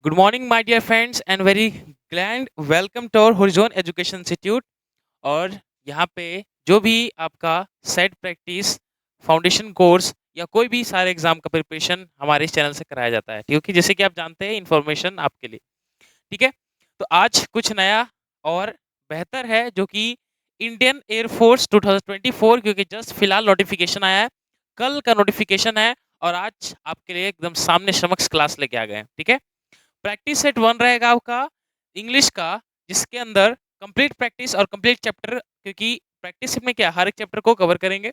Good morning, my dear friends, and very glad welcome to our Horizon Education Institute. और यहाँ पे जो भी आपका सेट प्रैक्टिस, फाउंडेशन कोर्स या कोई भी सारे एग्जाम का प्रिपरेशन हमारे इस चैनल से कराया जाता है, क्योंकि जैसे कि आप जानते हैं इन्फॉर्मेशन आपके लिए, ठीक है? तो आज कुछ नया और बेहतर है जो कि इंडियन एयरफोर्स 2024, क्योंकि जस्ट फिलहाल नोटिफिकेशन आया है, कल का नोटिफिकेशन है और आज आपके लिए एकदम सामने समक्ष क्लास लेके आ गए हैं, ठीक है? प्रैक्टिस सेट 1 रहेगा आपका इंग्लिश का, जिसके अंदर कंप्लीट प्रैक्टिस और कंप्लीट चैप्टर, क्योंकि प्रैक्टिस में क्या हर एक चैप्टर को कवर करेंगे,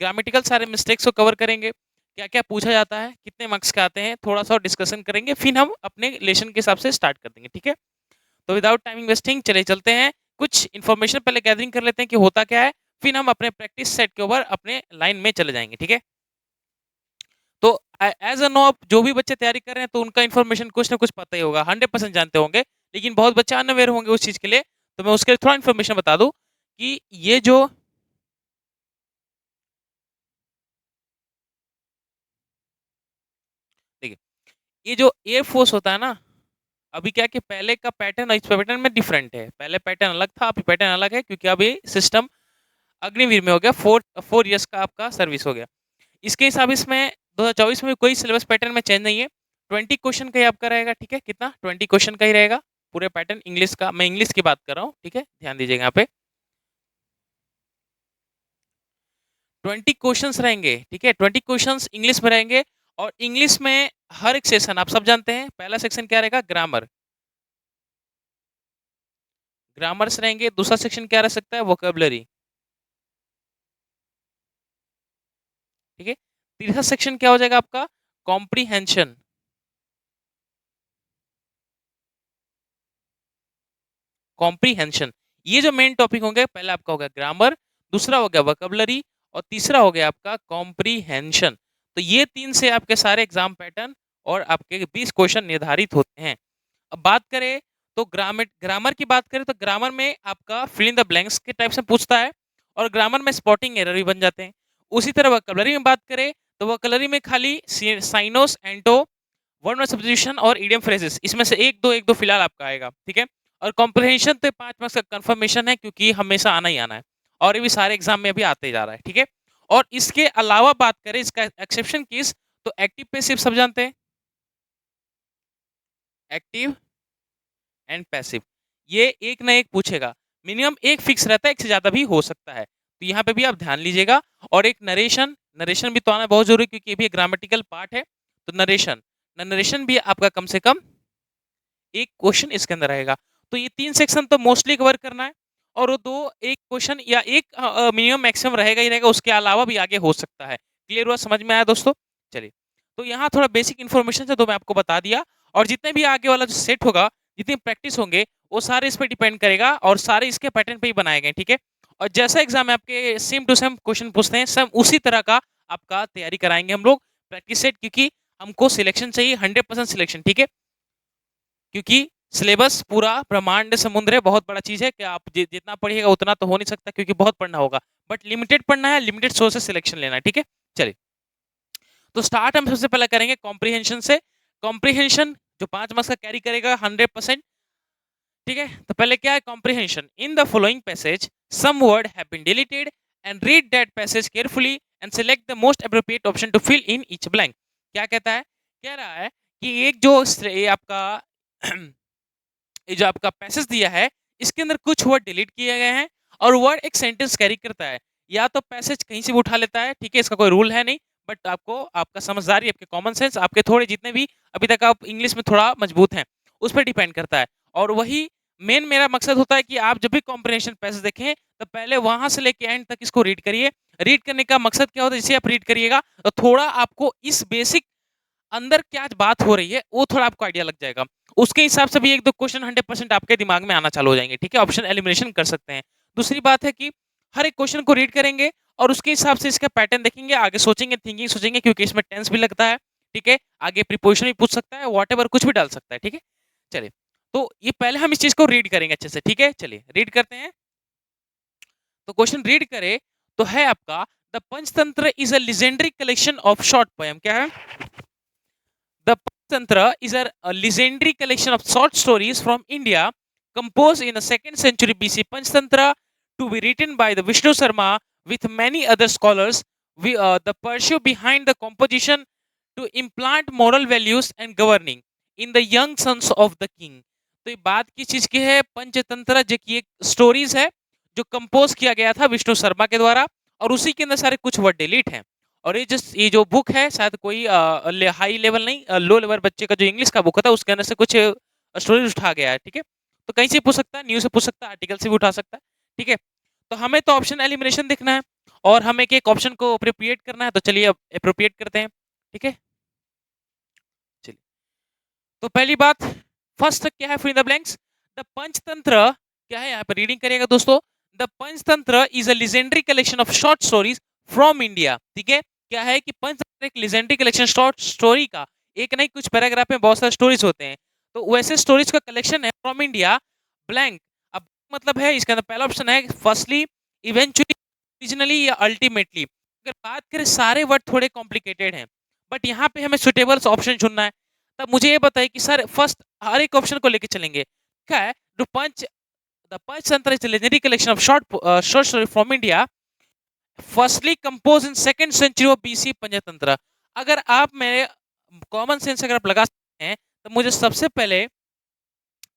ग्रामेटिकल सारे मिस्टेक्स को कवर करेंगे, क्या क्या पूछा जाता है, कितने मार्क्स के आते हैं, थोड़ा सा डिस्कशन करेंगे, फिर हम अपने लेसन के हिसाब से स्टार्ट कर देंगे, ठीक है? तो विदाउट टाइमिंग वेस्टिंग चले चलते हैं, कुछ इन्फॉर्मेशन पहले गैदरिंग कर लेते हैं कि होता क्या है, फिर हम अपने प्रैक्टिस सेट के ऊपर अपने लाइन में चले जाएंगे, ठीक है? तो एज अ नो, आप जो भी बच्चे तैयारी कर रहे हैं तो उनका इन्फॉर्मेशन कुछ ना कुछ पता ही होगा, 100% जानते होंगे, लेकिन बहुत बच्चे अनअवेयर होंगे उस चीज के लिए। तो मैं उसके लिए थोड़ा इन्फॉर्मेशन बता दूं कि ये जो देखिए, ये जो एयरफोर्स होता है ना, अभी क्या कि पहले का पैटर्न और इस पैटर्न में डिफरेंट है। पहले पैटर्न अलग था, अभी पैटर्न अलग है, क्योंकि अभी सिस्टम अग्निवीर में हो गया, 4 ईयर्स का आपका सर्विस हो गया। इसके हिसाब इसमें 2024 में कोई सिलेबस पैटर्न में चेंज नहीं है। 20 क्वेश्चन का ही आपका रहेगा, ठीक है? कितना? 20 क्वेश्चन का ही रहेगा पूरे पैटर्न इंग्लिश का। मैं इंग्लिश की बात कर रहा हूँ, ठीक है? ध्यान दीजिएगा यहाँ पे 20 क्वेश्चन रहेंगे, ठीक है? 20 क्वेश्चन इंग्लिश में रहेंगे। और इंग्लिश में हर एक सेशन आप सब जानते हैं, पहला सेक्शन क्या रहेगा? ग्रामर, ग्रामर्स रहेंगे। दूसरा सेक्शन क्या रह सकता है? वोकेबलरी, ठीक है? तीसरा सेक्शन क्या हो जाएगा आपका? Comprehension, comprehension. ये जो मेन टॉपिक होंगे, पहला आपका हो गया ग्रामर, दूसरा हो गया वोकेबलरी, और तीसरा हो गया आपका कॉम्प्रीहेंशन। तो ये 3 से आपके सारे एग्जाम पैटर्न और आपके 20 क्वेश्चन निर्धारित होते हैं। अब बात करें तो ग्रामर की बात करें तो ग्रामर में आपका फिल इन द ब्लैंक्स के टाइप से पूछता है, और ग्रामर में स्पॉटिंग एरर भी बन जाते हैं। उसी तरह वोकेबलरी में बात करें तो वोकेबलरी में खाली साइनोस, एंटो, वर्ड सब्स्टिट्यूशन और इडियम फ्रेजेस, इसमें से एक दो फिलहाल आपका आएगा, ठीक है? और कॉम्प्रिहेंशन तो 5 मार्क्स का कंफर्मेशन है, क्योंकि हमेशा आना ही आना है, और ये भी सारे एग्जाम में अभी आते जा रहा है, ठीक है? और इसके अलावा बात करें इसका एक्सेप्शन किस, तो एक्टिव पैसिव सब जानते हैं, एक्टिव एंड पैसिव, ये एक ना एक पूछेगा। मिनिमम एक फिक्स रहता है, एक से ज्यादा भी हो सकता है, तो यहाँ पे भी आप ध्यान लीजिएगा। और एक नरेशन, नरेशन भी तो आना बहुत जरूरी, क्योंकि ये भी ग्रामेटिकल पार्ट है। तो नरेशन, नरेशन भी आपका कम से कम एक क्वेश्चन इसके अंदर रहेगा। तो ये 3 सेक्शन तो मोस्टली कवर करना है, और वो दो एक क्वेश्चन या एक मिनिमम मैक्सिमम रहेगा ही रहेगा, उसके अलावा भी आगे हो सकता है। क्लियर हुआ? समझ में आया दोस्तों? चलिए, तो यहाँ थोड़ा बेसिक इन्फॉर्मेशन है तो मैं आपको बता दिया, और जितने भी आगे वाला जो सेट होगा, जितनी प्रैक्टिस होंगे, वो सारे इस पे डिपेंड करेगा, और सारे इसके पैटर्न पे ही बनाए गए, ठीक है? और जैसा एग्जाम में आपके सेम टू सेम क्वेश्चन पूछते हैं, सेम उसी तरह का आपका तैयारी कराएंगे हम लोग प्रैक्टिस सेट, क्योंकि हमको सिलेक्शन चाहिए, 100% सिलेक्शन, ठीक है? क्योंकि सिलेबस पूरा ब्रह्मांड समुद्र है, बहुत बड़ा चीज है कि आप जितना पढ़िएगा उतना तो हो नहीं सकता, क्योंकि बहुत पढ़ना होगा, बट लिमिटेड पढ़ना है, लिमिटेड सोर्स से सिलेक्शन लेना है, ठीक है? चलिए, तो स्टार्ट हम सबसे पहले करेंगे कॉम्प्रिहेंशन से। कॉम्प्रिहेंशन जो 5 मार्क्स का कैरी करेगा 100%, ठीक है? तो पहले क्या है comprehension? In the following passage some word have been deleted and read that passage carefully and select the most appropriate option to fill in each blank. क्या कहता है? कह रहा है कि एक जो ये आपका ये जो आपका पैसेज दिया है, इसके अंदर कुछ वर्ड डिलीट किए गए हैं, और वर्ड एक सेंटेंस कैरी करता है, या तो पैसेज कहीं से भी उठा लेता है, ठीक है? इसका कोई रूल है नहीं, बट आपको आपका समझदारी, आपके कॉमन सेंस, आपके थोड़े जितने भी अभी तक आप इंग्लिश में थोड़ा मजबूत हैं, उस पर डिपेंड करता है। और वही मेन मेरा मकसद होता है कि आप जब भी कॉम्प्रिहेंशन पैसेज देखें, तो पहले वहां से लेके एंड तक इसको रीड करिए। रीड करने का मकसद क्या होता है? जैसे आप रीड करिएगा तो थोड़ा आपको इस बेसिक अंदर क्या बात हो रही है वो थोड़ा आपको आइडिया लग जाएगा। उसके हिसाब से भी एक दो क्वेश्चन 100% आपके दिमाग में आना चालू हो जाएंगे, ठीक है? ऑप्शन एलिमिनेशन कर सकते हैं। दूसरी बात है कि हर एक क्वेश्चन को रीड करेंगे, और उसके हिसाब से इसका पैटर्न देखेंगे, आगे सोचेंगे, थिंकिंग सोचेंगे, क्योंकि इसमें टेंस भी लगता है, ठीक है? आगे प्रीपोजिशन भी पूछ सकता है, वॉट कुछ भी डाल सकता है, ठीक है? चलिए, तो ये पहले हम इस चीज को रीड करेंगे अच्छे से, ठीक है? चलिए रीड करते हैं। तो क्वेश्चन रीड करें तो है आपका, the Panchatantra is a legendary collection of short poem. क्या है? The Tantra is a legendary collection of short stories from India composed in the 2nd century BC. Panchtantra to be written by the Vishnu Sarma with many other scholars. The pursuit behind the composition to implant moral values and governing in the young sons of the king. तो ये बात किस चीज की है? पंचतंत्र जो की एक स्टोरीज है जो कंपोज किया गया था विष्णु शर्मा के द्वारा और उसी के अंदर सारे कुछ वर्ड डिलीट हैं। और ये जो बुक है शायद कोई हाई लेवल नहीं लो लेवल बच्चे का जो इंग्लिश का बुक होता है उसके अंदर से कुछ स्टोरीज उठा गया है। ठीक है, तो कहीं से पूछ सकता है, न्यूज से पूछ सकता है, आर्टिकल से भी उठा सकता है। ठीक है, तो हमें तो ऑप्शन एलिमिनेशन देखना है और हमें एक ऑप्शन को अप्रोप्रिएट करना है, तो चलिए अब अप्रोप्रिएट करते हैं। ठीक है, चलिए तो पहली बात फर्स्ट क्या है, fill in the blanks. The Panchatantra क्या है, यहाँ पर रीडिंग करिएगा दोस्तों। The Panchatantra is a legendary collection of short stories from India. ठीक है, क्या है कि पंचतंत्र एक लेजेंडरी कलेक्शन शॉर्ट स्टोरी का, एक नहीं कुछ पैराग्राफ में बहुत सारे स्टोरीज होते हैं, तो वैसे स्टोरीज का कलेक्शन है फ्रॉम इंडिया ब्लैंक। अब मतलब है इसका पहला ऑप्शन है फर्स्टली, इवेंचुअली, ओरिजिनली या अल्टीमेटली। अगर बात करें सारे वर्ड थोड़े कॉम्प्लिकेटेड हैं बट यहाँ पे हमें सुटेबल ऑप्शन चुनना है, तब मुझे ये बताइए कि सर फर्स्ट हर एक ऑप्शन को लेके चलेंगे। क्या है, the Panchatantra is legendary collection of short story from India firstly compose in 2nd century of BC. Panchatantra, अगर आप मेरे कॉमन सेंस अगर आप लगा सकते हैं तो मुझे सबसे पहले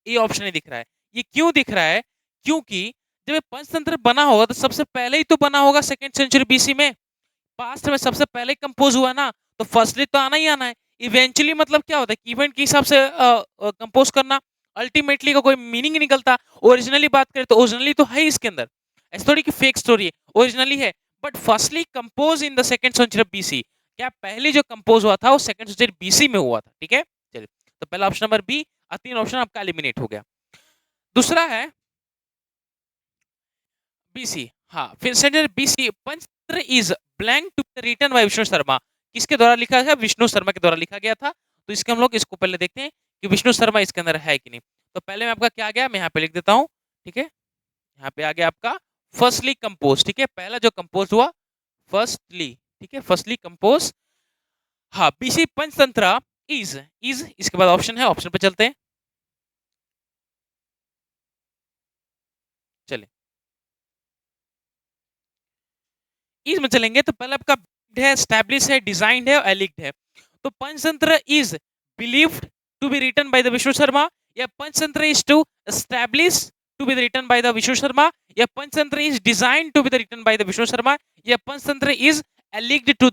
ये ऑप्शन ही दिख रहा है। ये क्यों दिख रहा है? क्योंकि जब ये पंचतंत्र बना होगा तो सबसे पहले ही तो बना होगा 2nd सेंचुरी बीसी में, पास्ट में सबसे पहले कंपोज हुआ ना, तो फर्स्टली तो आना ही आना है। इवेंचुअली मतलब क्या होता है कि इवेंट के हिसाब से कंपोज करना। अल्टीमेटली का कोई मीनिंग नहीं निकलता। ओरिजिनली बात करें तो ओरिजिनली तो है इसके अंदर, ऐसा थोड़ी कि फेक स्टोरी है, ओरिजिनली है, but firstly compose in the 2nd century BC. क्या पहले जो कंपोज हुआ था वो 2nd सेंचुरी बीसी में हुआ था। ठीक है, चलिए तो पहला ऑप्शन नंबर बी, 3 ऑप्शन आपका एलिमिनेट हो गया। दूसरा है बीसी, हाँ फिर century BC. Panchatantra is blank to be written by Vishnu Sharma. किसके द्वारा लिखा गया? विष्णु शर्मा के द्वारा लिखा गया था। तो इसके हम लोग इसको पहले देखते हैं कि विष्णु शर्मा इसके अंदर है कि नहीं। तो पहले में आपका क्या आ गया, मैं यहाँ पे लिख देता हूँ। ठीक है, यहाँ पे आ गया आपका फर्स्टली कंपोज। ठीक है, पहला जो कंपोज हुआ फर्स्टली, ठीक है, फर्स्टली कंपोज। हाँ, बीसी पंचतंत्र इज इसके बाद ऑप्शन है, ऑप्शन पे चलते हैं। चलिए इसमें चलेंगे तो पहले आपका है, एस्टैब्लिश है, डिजाइंड है और एलिग्ड है। तो Panchatantra is believed to be written by the Vishnu Sharma, या Panchatantra is to establish to be written by the Vishnu Sharma, या Panchatantra is design to be written by the Vishnu Sharma, या Panchatantra is alleged to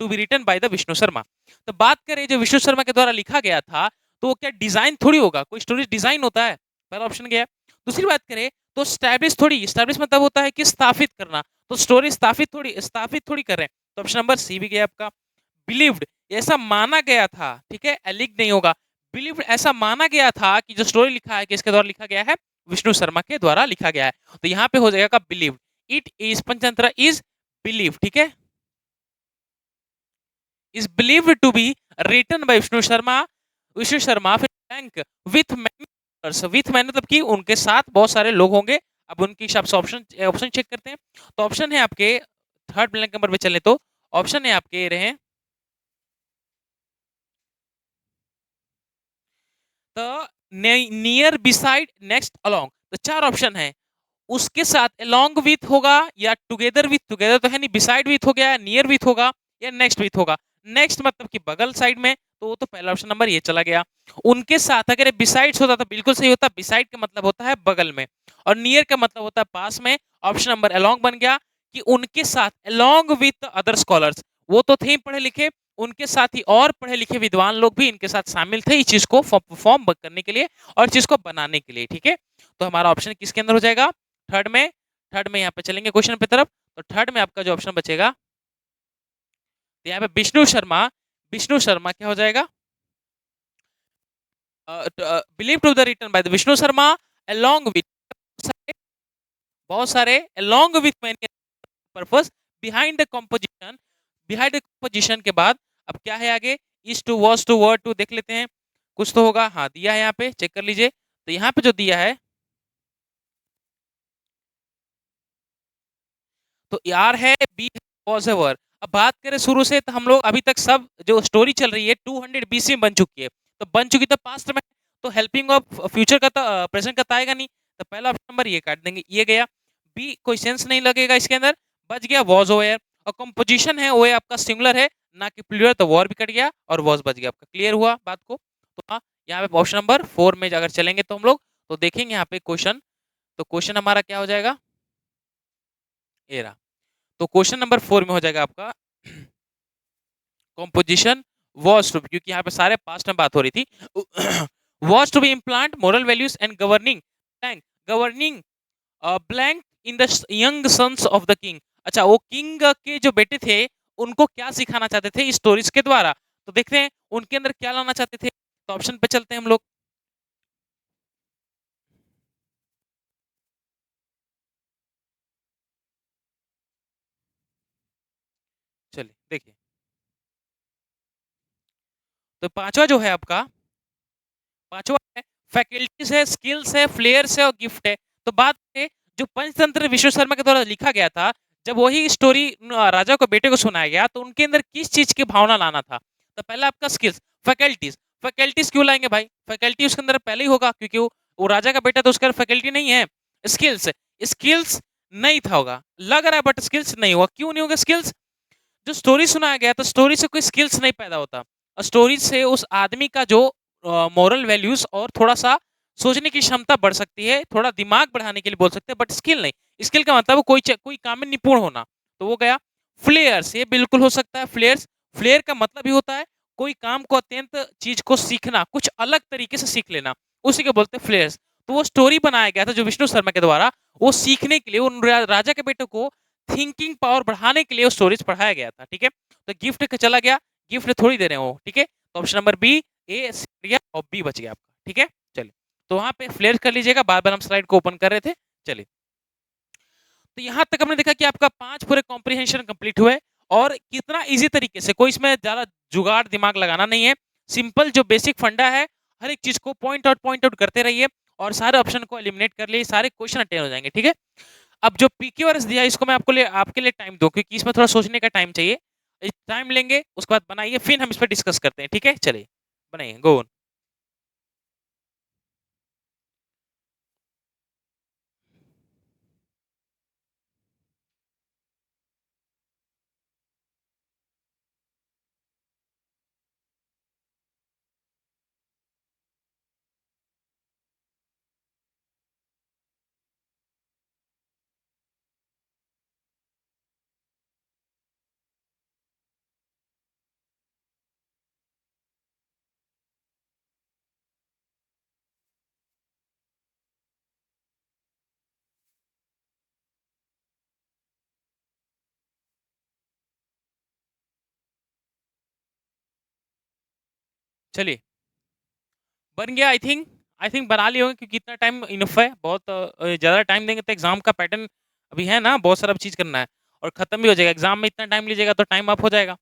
be written by the Vishnu Sharma. तो बात करें जो विष्णु शर्मा के द्वारा लिखा गया था तो वो क्या डिजाइन थोड़ी होगा, कोई स्टोरी डिजाइन होता है, पहला ऑप्शन गया। दूसरी बात करें तो स्टैब्लिश थोड़ी, स्टैब्लिश मतलब होता है कि स्थापित करना, तो स्टोरी स्थापित थोड़ी कर रहे हैं, तो ऑप्शन नंबर सी भी गया आपका। बिलीव्ड, ऐसा माना गया था, ठीक है, एलिग नहीं होगा। बिलीव्ड ऐसा माना गया था कि जो स्टोरी लिखा है किसके द्वारा लिखा गया है, विष्णु शर्मा के द्वारा लिखा गया है, तो यहाँ पे हो जाएगा believed. It is Panchatantra is believe, ठीक है, is believed to be written by Vishnu Sharma. Vishnu Sharma फिर बैंक विथ मैन मतलब कि उनके साथ बहुत सारे लोग होंगे। अब उनके हिसाब से ऑप्शन चेक करते हैं। तो ऑप्शन है आपके थर्ड ब्लैंक नंबर पे चले तो ऑप्शन है आपके रहे तो नियर बिसाइड नेक्स्ट अलोंग, तो चार ऑप्शन है। उसके साथ अलोंग विथ होगा या टुगेदर विथ, टुगेदर तो है नहीं, बिसाइड विथ हो गया, नियर विथ होगा या नेक्स्ट विथ होगा। नेक्स्ट मतलब कि बगल साइड में, तो वो तो पहला ऑप्शन नंबर ये चला गया। उनके साथ अगर बिसाइड्स होता तो बिल्कुल सही होता, बिसाइड का मतलब होता है बगल में और नियर का मतलब होता है पास में। ऑप्शन नंबर अलोंग बन गया कि उनके साथ अलोंग विथ अदर स्कॉलर्स, वो तो थे पढ़े लिखे, उनके साथ ही और पढ़े लिखे विद्वान लोग भी इनके साथ शामिल थे इस चीज को परफॉर्म करने के लिए और चीज को बनाने के लिए। ठीक है, तो हमारा ऑप्शन किसके अंदर हो जाएगा, थर्ड में यहाँ पे चलेंगे क्वेश्चन पे तरफ। तो थर्ड में आपका जो ऑप्शन बचेगा तो यहाँ पे विष्णु शर्मा क्या हो जाएगा, believe to the written by the Vishnu Sharma along with बहुत सारे along with many purpose behind the composition के बाद अब क्या है आगे, is to was to word to देख लेते हैं, कुछ तो होगा, हाँ दिया है यहाँ पे, चेक कर लीजिए। तो यहाँ पे जो दिया है तो यार है बी वॉज एवर। अब बात करें शुरू से, तो हम लोग अभी तक सब जो स्टोरी चल रही है 200 बीसी में बन चुकी है, तो बन चुकी तो पास्ट में, तो हेल्पिंग ऑफ फ्यूचर का तो प्रेजेंट का तो आएगा नहीं, तो पहला ऑप्शन नंबर ये काट देंगे, ये गया। बी कोई सेंस नहीं लगेगा इसके अंदर, बच गया वॉज ओवर, और कंपोजिशन है वो आपका सिंगुलर है ना कि प्लूरल, तो वॉर भी कट गया और वॉज बच गया आपका। क्लियर हुआ बात को? तो हाँ, यहाँ पे ऑप्शन नंबर 4 में अगर चलेंगे तो हम लोग तो देखेंगे यहाँ पे क्वेश्चन, तो क्वेश्चन हमारा क्या हो जाएगा, ये रहा। तो क्वेश्चन नंबर 4 में हो जाएगा आपका कॉम्पोजिशन वॉज टू, क्योंकि यहाँ पे सारे पास्ट में बात हो रही थी। Was to be implant moral values and governing blank, governing blank in the young sons of the king. अच्छा, वो किंग के जो बेटे थे उनको क्या सिखाना चाहते थे इस स्टोरीज के द्वारा, तो देखते हैं उनके अंदर क्या लाना चाहते थे। तो ऑप्शन पे चलते हैं हम लोग। चलिए देखिए, तो पांचवा जो है आपका, पांचवा है फैकल्टीज है, स्किल्स है, फ्लेयर्स है और गिफ्ट है। तो बात है जो पंचतंत्र विश्व शर्मा के द्वारा लिखा गया था, जब वही स्टोरी राजा को बेटे को सुनाया गया, तो उनके अंदर किस चीज की भावना लाना था। तो पहला आपका स्किल्स, फैकल्टीज। फैकल्टीज क्यों लाएंगे भाई, फैकल्टी उसके अंदर पहले ही होगा, क्योंकि वो राजा का बेटा, तो उसके अंदर फैकल्टी नहीं है। स्किल्स, स्किल्स नहीं था होगा, लग रहा है, बट स्किल्स नहीं होगा। क्यों नहीं होगा स्किल्स, जो स्टोरी सुनाया गया तो स्टोरी से कोई स्किल्स नहीं पैदा होता, स्टोरी से उस आदमी का जो मॉरल वैल्यूज और थोड़ा सा सोचने की क्षमता बढ़ सकती है, थोड़ा दिमाग बढ़ाने के लिए बोल सकते हैं, बट स्किल नहीं। स्किल का मतलब कोई काम में निपुण होना, तो वो गया। फ्लेयर्स, ये बिल्कुल हो सकता है फ्लेयर्स। फ्लेयर का मतलब ही होता है कोई काम को, अत्यंत चीज को सीखना, कुछ अलग तरीके से सीख लेना, उसी को बोलते हैं फ्लेयर्स। तो वो स्टोरी बनाया गया था जो विष्णु शर्मा के द्वारा, वो सीखने के लिए उन राजा के बेटे को थिंकिंग पावर बढ़ाने के लिए वो स्टोरीज पढ़ाया गया था। ठीक है, तो गिफ्ट का चला गया, गिफ्ट थोड़ी दे रहे हो, ठीक है। तो ऑप्शन नंबर बी, ए और बी बच गया आपका। ठीक है, चलिए, तो वहां पे फ्लेयर कर लीजिएगा, बार बार हम स्लाइड को ओपन कर रहे थे। चलिए, तो यहां तक हमने देखा कि आपका 5 पूरे कॉम्प्रिहेंशन कंप्लीट हुए, और कितना इजी तरीके से, कोई इसमें ज्यादा जुगाड़ दिमाग लगाना नहीं है, सिंपल जो बेसिक फंडा है, हर एक चीज को पॉइंट आउट करते रहिए, और सारे ऑप्शन को एलिमिनेट कर लिए, सारे क्वेश्चन अटेंड हो जाएंगे। ठीक है, अब जो पीक्यूआरएस दिया है, इसको मैं आपके लिए टाइम दो, क्योंकि इसमें थोड़ा सोचने का टाइम चाहिए। टाइम लेंगे, उसके बाद बनाइए, फिर हम इस पर डिस्कस करते हैं। ठीक है, चलिए बनाइए, गो ऑन। चलिए, बन गया आई थिंक बना लिए होंगे, क्योंकि इतना टाइम इनफ है। बहुत ज़्यादा टाइम देंगे तो एग्जाम का पैटर्न अभी है ना, बहुत सारा चीज़ करना है, और खत्म भी हो जाएगा। एग्जाम में इतना टाइम लीजिएगा तो टाइम अप हो जाएगा।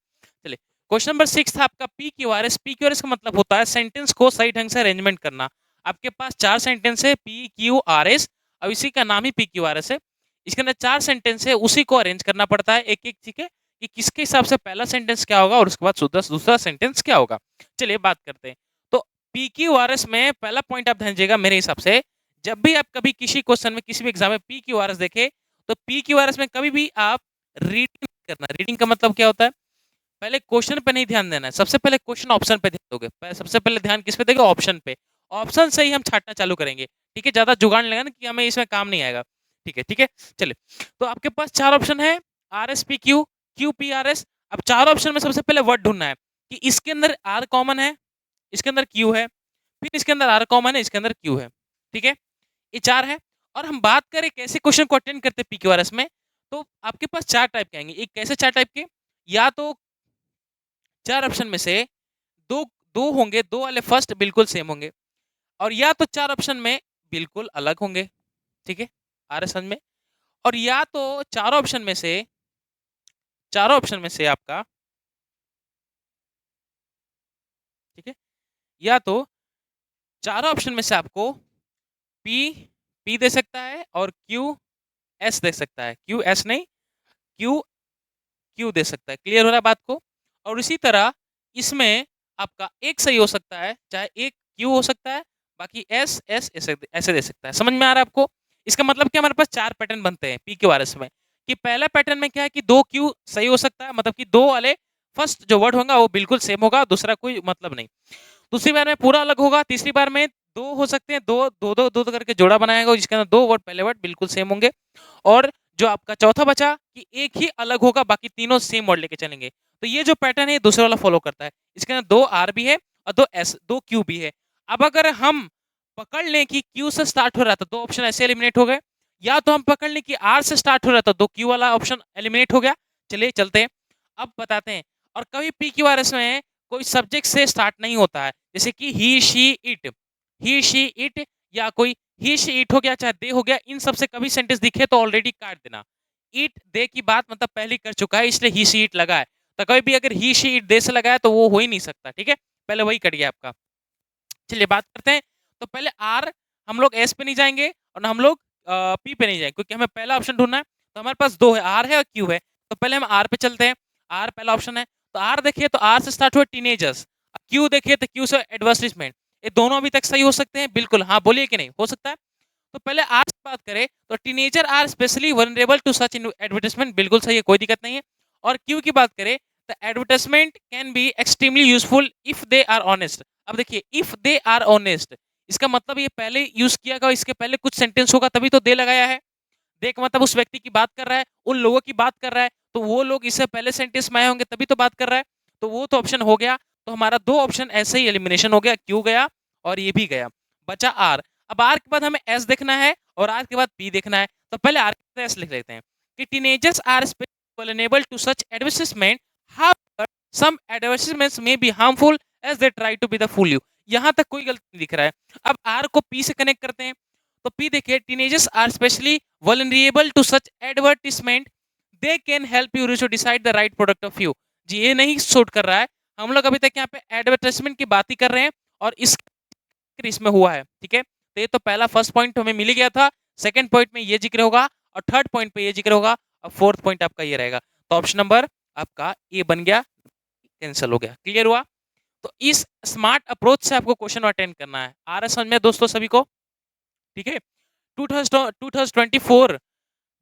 चलिए, क्वेश्चन नंबर 6 था आपका P Q R S. P Q R S का मतलब होता है सेंटेंस को सही ढंग से अरेंजमेंट करना। आपके पास 4 सेंटेंस है पी क्यू आर एस, अब इसी का नाम ही पी क्यू आर एस है। इसके अंदर 4 सेंटेंस है, उसी को अरेंज करना पड़ता है एक एक, ठीक है, कि किसके हिसाब से पहला सेंटेंस क्या होगा और उसके बाद दूसरा सेंटेंस क्या होगा। चलिए बात करते हैं। तो पीक्यूआरएस में पहला पॉइंट आप ध्यान दीजिएगा, मेरे हिसाब से जब भी आप कभी किसी क्वेश्चन में, किसी भी एग्जाम में पीक्यूआरएस देखे, तो पीक्यूआरएस में कभी भी आप रीडिंग करना। रीडिंग का मतलब क्या होता है, पहले क्वेश्चन पे नहीं ध्यान देना है, सबसे पहले क्वेश्चन ऑप्शन पे ध्यान दोगे। सबसे पहले ध्यान किस पे देंगे, ऑप्शन पे। ऑप्शन से ही हम छाटना चालू करेंगे। ठीक है, ज्यादा जुगाड़ नहीं लगाना कि हमें इसमें काम नहीं आएगा। ठीक है, ठीक है, चलिए, तो आपके पास 4 ऑप्शन है, R S P Q, Q P R S. अब 4 ऑप्शन में सबसे पहले वर्ड ढूंढना है कि इसके अंदर आर कॉमन है, इसके अंदर क्यू है, फिर इसके अंदर आर कॉमन है, इसके अंदर क्यू है। ठीक है, ये 4 है। और हम बात करें कैसे क्वेश्चन को अटेंड करते हैं पीक्यूआरएस में, तो आपके पास 4 टाइप के आएंगे। एक कैसे 4 टाइप के, या तो 4 ऑप्शन में से दो दो होंगे, दो वाले फर्स्ट बिल्कुल सेम होंगे, और या तो 4 ऑप्शन में बिल्कुल अलग होंगे। ठीक है, आ रहा समझ में। और या तो चारों ऑप्शन में से, चारों ऑप्शन में से आपका, ठीक है, या तो चारों ऑप्शन में से आपको पी पी दे सकता है और क्यू एस दे सकता है। क्यू एस नहीं, क्यू क्यू दे सकता है। क्लियर हो रहा है बात को? और इसी तरह इसमें आपका एक सही हो सकता है, चाहे एक क्यू हो सकता है, बाकी एस एस ऐसे दे सकता है। समझ में आ रहा है आपको? इसका मतलब कि हमारे पास 4 पैटर्न बनते हैं पी क्यू आर एस में, कि पहला पैटर्न में क्या है कि 2 क्यू सही हो सकता है, मतलब कि 2 वाले फर्स्ट जो वर्ड होगा वो बिल्कुल सेम होगा, दूसरा कोई मतलब नहीं। दूसरी बार में पूरा अलग होगा, तीसरी बार में 2 हो सकते हैं, 2 करके जोड़ा बनाएगा जिसके अंदर 2 वर्ड पहले वर्ड बिल्कुल सेम होंगे, और जो आपका चौथा बचा कि एक ही अलग होगा, बाकी तीनों सेम वर्ड लेके चलेंगे। तो ये जो पैटर्न है दूसरे वाला फॉलो करता है। इसके अंदर 2 आर भी है और 2 एस 2 क्यू भी है। अब अगर हम पकड़ लें कि क्यू से स्टार्ट हो रहा था, 2 ऑप्शन ऐसे एलिमिनेट हो गए, या तो हम पकड़ लें कि आर से स्टार्ट हो रहा था, 2 क्यू वाला ऑप्शन एलिमिनेट हो गया। चलिए चलते हैं, अब बताते हैं। और कभी पी क्यू आर एस में कोई सब्जेक्ट से स्टार्ट नहीं होता है, जैसे कि ही शी इट, या कोई ही शी इट हो गया, चाहे दे हो गया, इन सब से कभी सेंटेंस दिखे तो ऑलरेडी काट देना। इट दे की बात मतलब पहले कर चुका है, इसलिए ही शी इट लगा है। तो कभी भी अगर ही शी इट दे से लगा है तो वो हो ही नहीं सकता, ठीक है, पहले वही कट गया आपका। चलिए बात करते हैं। तो पहले आर, हम लोग एस पे नहीं जाएंगे और हम लोग पी पे नहीं जाएंगे, क्योंकि हमें पहला ऑप्शन ढूंढना है। तो हमारे पास 2 है, आर है और क्यू है। तो पहले हम आर पे चलते हैं। आर पहला ऑप्शन है, तो आर देखिए तो आर से स्टार्ट हुआ टीनेजर्स, क्यू देखिए तो क्यू से एडवर्टाइजमेंट। ये दोनों अभी तक सही हो सकते हैं, बिल्कुल हाँ बोलिए कि नहीं हो सकता है। तो पहले आर से बात करें तो teenager are specially vulnerable to such advertisement, बिल्कुल सही है, कोई दिक्कत नहीं है। और क्यू की बात करें तो advertisement can be extremely useful if they are honest. अब देखिए इफ दे आर ऑनेस्ट, इसका मतलब ये पहले यूज किया गया, इसके पहले कुछ सेंटेंस होगा तभी तो दे लगाया है। दे का मतलब उस व्यक्ति की बात कर रहा है, उन लोगों की बात कर रहा है, तो वो लोग इससे पहले सेंटेंस में आए होंगे तभी तो बात कर रहा है। तो वो तो ऑप्शन हो गया। तो हमारा 2 ऑप्शन ऐसे ही एलिमिनेशन हो गया, क्यू गया और ये भी गया, बचा आर। अब आर के बाद हमें एस देखना है और आर के बाद पी देखना है। तो पहले आर के बाद एस लिख लेते हैं कि teenagers are vulnerable to such advertisement, however some advertisements may be harmful as they try to be the fool you। यहाँ तक कोई गलती नहीं दिख रहा है। अब आर को पी से कनेक्ट करते हैं। तो पी देखिए teenagers are specially vulnerable to such advertisement, they can help you to decide the right product of you। जी ये नहीं शूट कर रहा है, हम लोग अभी तक यहाँ पे एडवर्टाइजमेंट की बात ही कर रहे हैं और इसमें हुआ है, ठीक है। तो ये तो पहला फर्स्ट पॉइंट हमें मिल गया था, सेकंड पॉइंट में ये जिक्र होगा और थर्ड पॉइंट पे ये जिक्र होगा, और फोर्थ पॉइंट आपका ये रहेगा। तो ऑप्शन नंबर आपका ए बन गया, कैंसिल हो गया। क्लियर हुआ? तो इस स्मार्ट अप्रोच से आपको क्वेश्चन अटेंड करना है। आ रहा है समझ में दोस्तों सभी को? ठीक है। 2024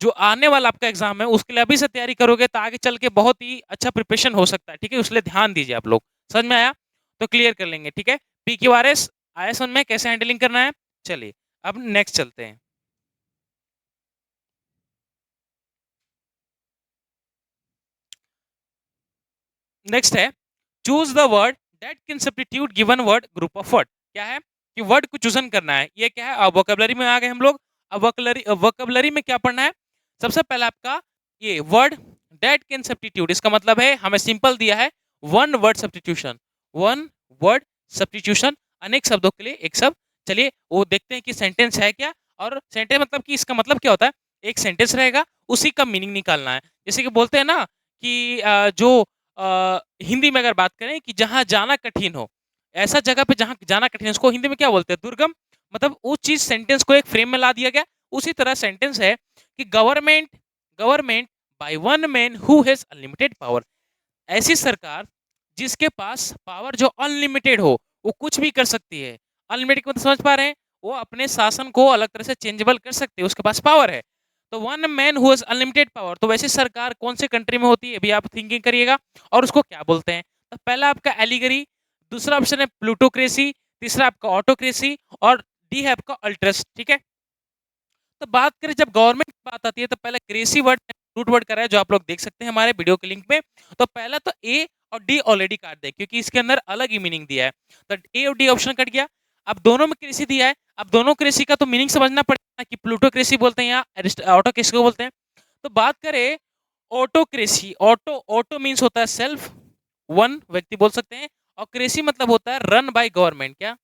जो आने वाला आपका एग्जाम है उसके लिए अभी से तैयारी करोगे तो आगे चल के बहुत ही अच्छा प्रिपरेशन हो सकता है, ठीक है। उसके लिए ध्यान दीजिए आप लोग। समझ में आया? तो क्लियर कर लेंगे, ठीक है। पी क्यू आर एस आया समझ में कैसे हैंडलिंग करना है? चलिए अब नेक्स्ट चलते हैं। नेक्स्ट है choose the word that can substitute given word group of word. क्या है कि वर्ड को चूजन करना है। ये क्या है, अब वोकैबुलरी में आ गए हम लोग। अब वोकैबुलरी में क्या पढ़ना है? सबसे पहला आपका ये वर्ड दैट कैन सब्स्टिट्यूट, इसका मतलब है हमें सिंपल दिया है one word substitution, one word substitution, अनेक शब्दों के लिए एक शब्द। चलिए वो देखते हैं कि सेंटेंस है क्या, और सेंटेंस मतलब कि इसका मतलब क्या होता है, एक सेंटेंस रहेगा उसी का मीनिंग निकालना है। जैसे कि बोलते हैं ना कि जो हिंदी में अगर बात करें कि जहाँ जाना कठिन हो, ऐसा जगह पे जहाँ जाना कठिन है उसको हिंदी में क्या बोलते हैं, दुर्गम। मतलब वो चीज सेंटेंस को एक फ्रेम में ला दिया गया। उसी तरह सेंटेंस है कि government government by one man who has unlimited power, ऐसी सरकार जिसके पास पावर जो अनलिमिटेड हो, वो कुछ भी कर सकती है। अनलिमिटेड मतलब समझ पा रहे हैं, वो अपने शासन को अलग तरह से चेंजेबल कर सकती है, उसके पास पावर है। तो one man who has unlimited power, तो वैसी सरकार कौन से कंट्री में होती है अभी आप थिंकिंग करिएगा, और उसको क्या बोलते हैं। तो पहला आपका एलिगरी, दूसरा ऑप्शन है प्लूटोक्रेसी, तीसरा आपका ऑटोक्रेसी, और डी है आपका अल्ट्रस, ठीक है। तो बात करें जब गवर्नमेंट की बात आती है तो पहले क्रेसी वर्ड रूट वर्ड करा है जो आप लोग देख सकते हैं हमारे वीडियो के लिंक पे। तो पहला तो ए और डी ऑलरेडी काट दे क्योंकि इसके अंदर अलग ही मीनिंग दिया है। तो ए और डी ऑप्शन कट गया। अब दोनों में क्रेसी दिया है, अब दोनों क्रेसी का तो मीनिंग समझना पड़ेगा कि प्लूटोक्रेसी बोलते हैं या ऑटोक्रेसी को बोलते हैं। तो बात करें ऑटोक्रेसी, ऑटो ऑटो मीन्स होता है सेल्फ, वन व्यक्ति बोल सकते हैं, और क्रेसी मतलब होता है रन बाय गवर्नमेंट। क्या?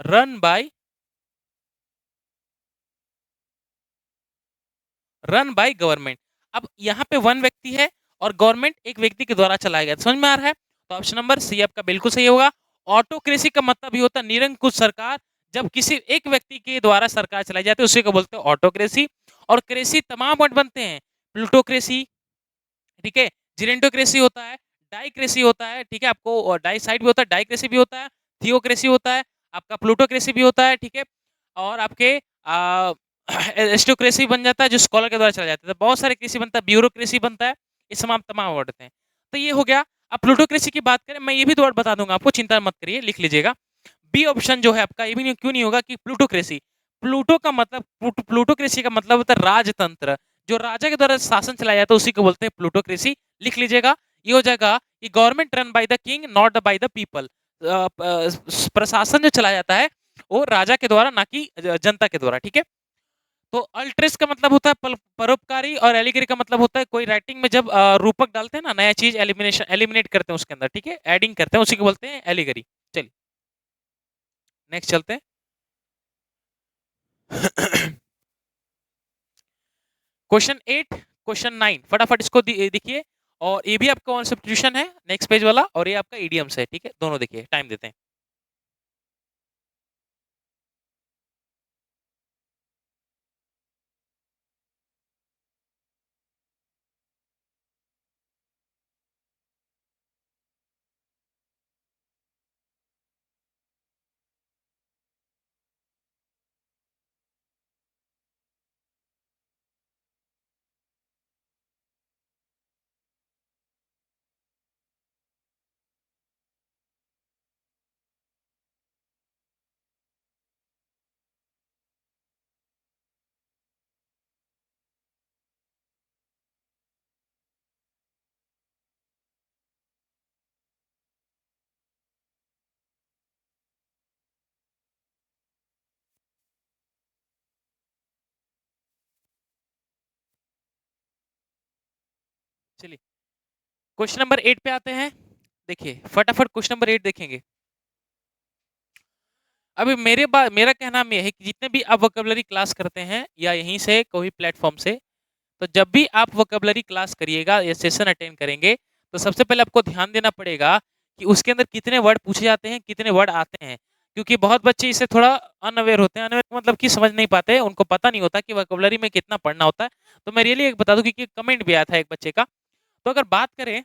Run by government. अब यहाँ पे वन व्यक्ति है और गवर्नमेंट एक व्यक्ति के द्वारा चलाया गया, समझ में आ रहा है? तो ऑप्शन नंबर सी आपका बिल्कुल सही होगा। ऑटोक्रेसी का मतलब ही होता है निरंकुश सरकार, जब किसी एक व्यक्ति के द्वारा सरकार चलाई जाती है उसी को बोलते हैं ऑटोक्रेसी। और क्रेसी तमाम वर्ड बनते हैं, प्लूटोक्रेसी, ठीक है, जीरेंटोक्रेसी होता है, डाइक्रेसी होता है, ठीक है, आपको डाइसाइड भी होता है, डाइक्रेसी भी होता है, थियोक्रेसी होता है, आपका प्लूटोक्रेसी भी होता है, ठीक है, और आपके एरिस्टोक्रेसी बन जाता है जो स्कॉलर के द्वारा चला जाता है। तो बहुत सारे कृषि बनता है, ब्यूरोक्रेसी बनता है, ये तमाम वर्ड होते हैं। तो ये हो गया। अब प्लूटोक्रेसी की बात करें, मैं ये भी 2 वर्ड बता दूंगा आपको, चिंता मत करिए, लिख लीजिएगा। बी ऑप्शन जो है आपका, ये भी नहीं, क्यों नहीं होगा कि प्लूटोक्रेसी, प्लूटोक्रेसी का मतलब होता है राजतंत्र, जो राजा के द्वारा शासन चलाया जाता है उसी को बोलते हैं प्लूटोक्रेसी। लिख लीजिएगा, ये हो जाएगा कि government run by the king not by the people, प्रशासन जो चलाया जाता है वो राजा के द्वारा, ना कि जनता के द्वारा, ठीक है। तो अल्ट्रेस का मतलब होता है परोपकारी, और एलिगरी का मतलब होता है कोई राइटिंग में जब रूपक डालते हैं ना, नया चीज एलिमिनेट करते हैं उसके अंदर, ठीक है, एडिंग करते हैं, उसी को बोलते हैं एलिगरी। चलिए नेक्स्ट चलते हैं। क्वेश्चन 8, क्वेश्चन 9, फटाफट इसको देखिए। और ये भी आपका वन सब्स्टिट्यूशन है, नेक्स्ट पेज वाला, और ये आपका इडियम्स है, ठीक है, दोनों देखिए, टाइम देते हैं। चलिए क्वेश्चन नंबर 8 पे आते हैं। देखिए फटाफट क्वेश्चन नंबर 8 देखेंगे। अभी मेरा कहना में है कि जितने भी आप वोकेबलरी क्लास करते हैं या यहीं से कोई प्लेटफॉर्म से, तो जब भी आप वोकेबलरी क्लास करिएगा या सेशन अटेंड करेंगे, तो सबसे पहले आपको ध्यान देना पड़ेगा कि उसके अंदर कितने वर्ड पूछे जाते हैं, कितने वर्ड आते हैं। क्योंकि बहुत बच्चे इससे थोड़ा अनअवेयर होते हैं, अनअवेयर मतलब कि समझ नहीं पाते, उनको पता नहीं होता कि वोकेबलरी में कितना पढ़ना होता है। तो मैं रियली एक बता दूं, क्योंकि कमेंट भी आया था एक बच्चे का। तो अगर बात करें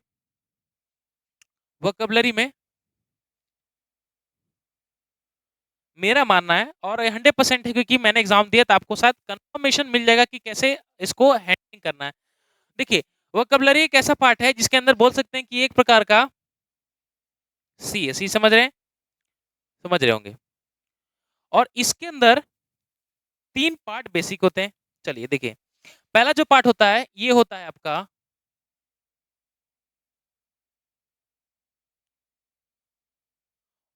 वोकेबलरी में, मेरा मानना है, और 100% है, क्योंकि मैंने एग्जाम दिया, तो आपको शायद कंफर्मेशन मिल जाएगा कि कैसे इसको हैंडलिंग करना है। देखिए वोकेबलरी एक ऐसा पार्ट है जिसके अंदर बोल सकते हैं कि एक प्रकार का सी है, सी समझ रहे हैं, समझ रहे होंगे। और इसके अंदर 3 पार्ट बेसिक होते हैं। चलिए देखिए, पहला जो पार्ट होता है ये होता है आपका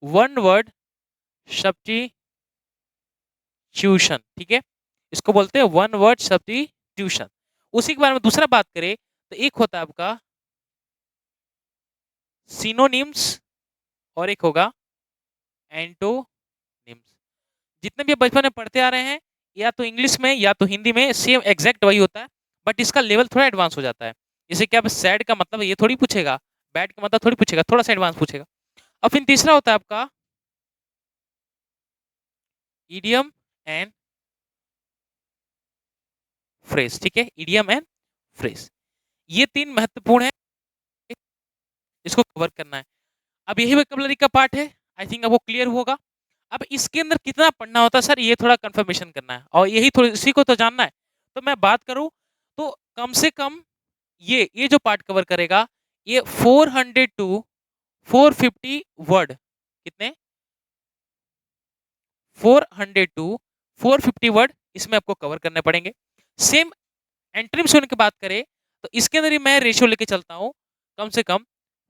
वन वर्ड सब्स्टिट्यूशन, ठीक है, इसको बोलते हैं वन वर्ड सब्स्टिट्यूशन। उसी के बारे में दूसरा बात करें तो एक होता है आपका सिनोनिम्स, और एक होगा एंटोनिम्स। जितने भी बचपन में पढ़ते आ रहे हैं, या तो इंग्लिश में या तो हिंदी में, सेम एग्जैक्ट वही होता है, बट इसका लेवल थोड़ा एडवांस हो जाता है। जैसे कि अब सैड का मतलब ये थोड़ी पूछेगा, बैड का मतलब थोड़ी पूछेगा, थोड़ा सा एडवांस पूछेगा। और फिर तीसरा होता है आपका इडियम एंड फ्रेज, ठीक है, इडियम एंड फ्रेज, ये 3 महत्वपूर्ण है, इसको कवर करना है। अब यही वोकैबुलरी का पार्ट है, आई थिंक अब वो क्लियर होगा। अब इसके अंदर कितना पढ़ना होता है सर, ये थोड़ा कंफर्मेशन करना है, और यही थोड़ी इसी को तो जानना है। तो मैं बात करूं तो कम से कम ये जो पार्ट कवर करेगा, ये 400 टू 450 वर्ड, कितने 400 टू 450 वर्ड इसमें आपको कवर करने पड़ेंगे। सेम एंट्रीम्स होने की बात करें तो इसके अंदर ही मैं रेशियो लेके चलता हूं, कम से कम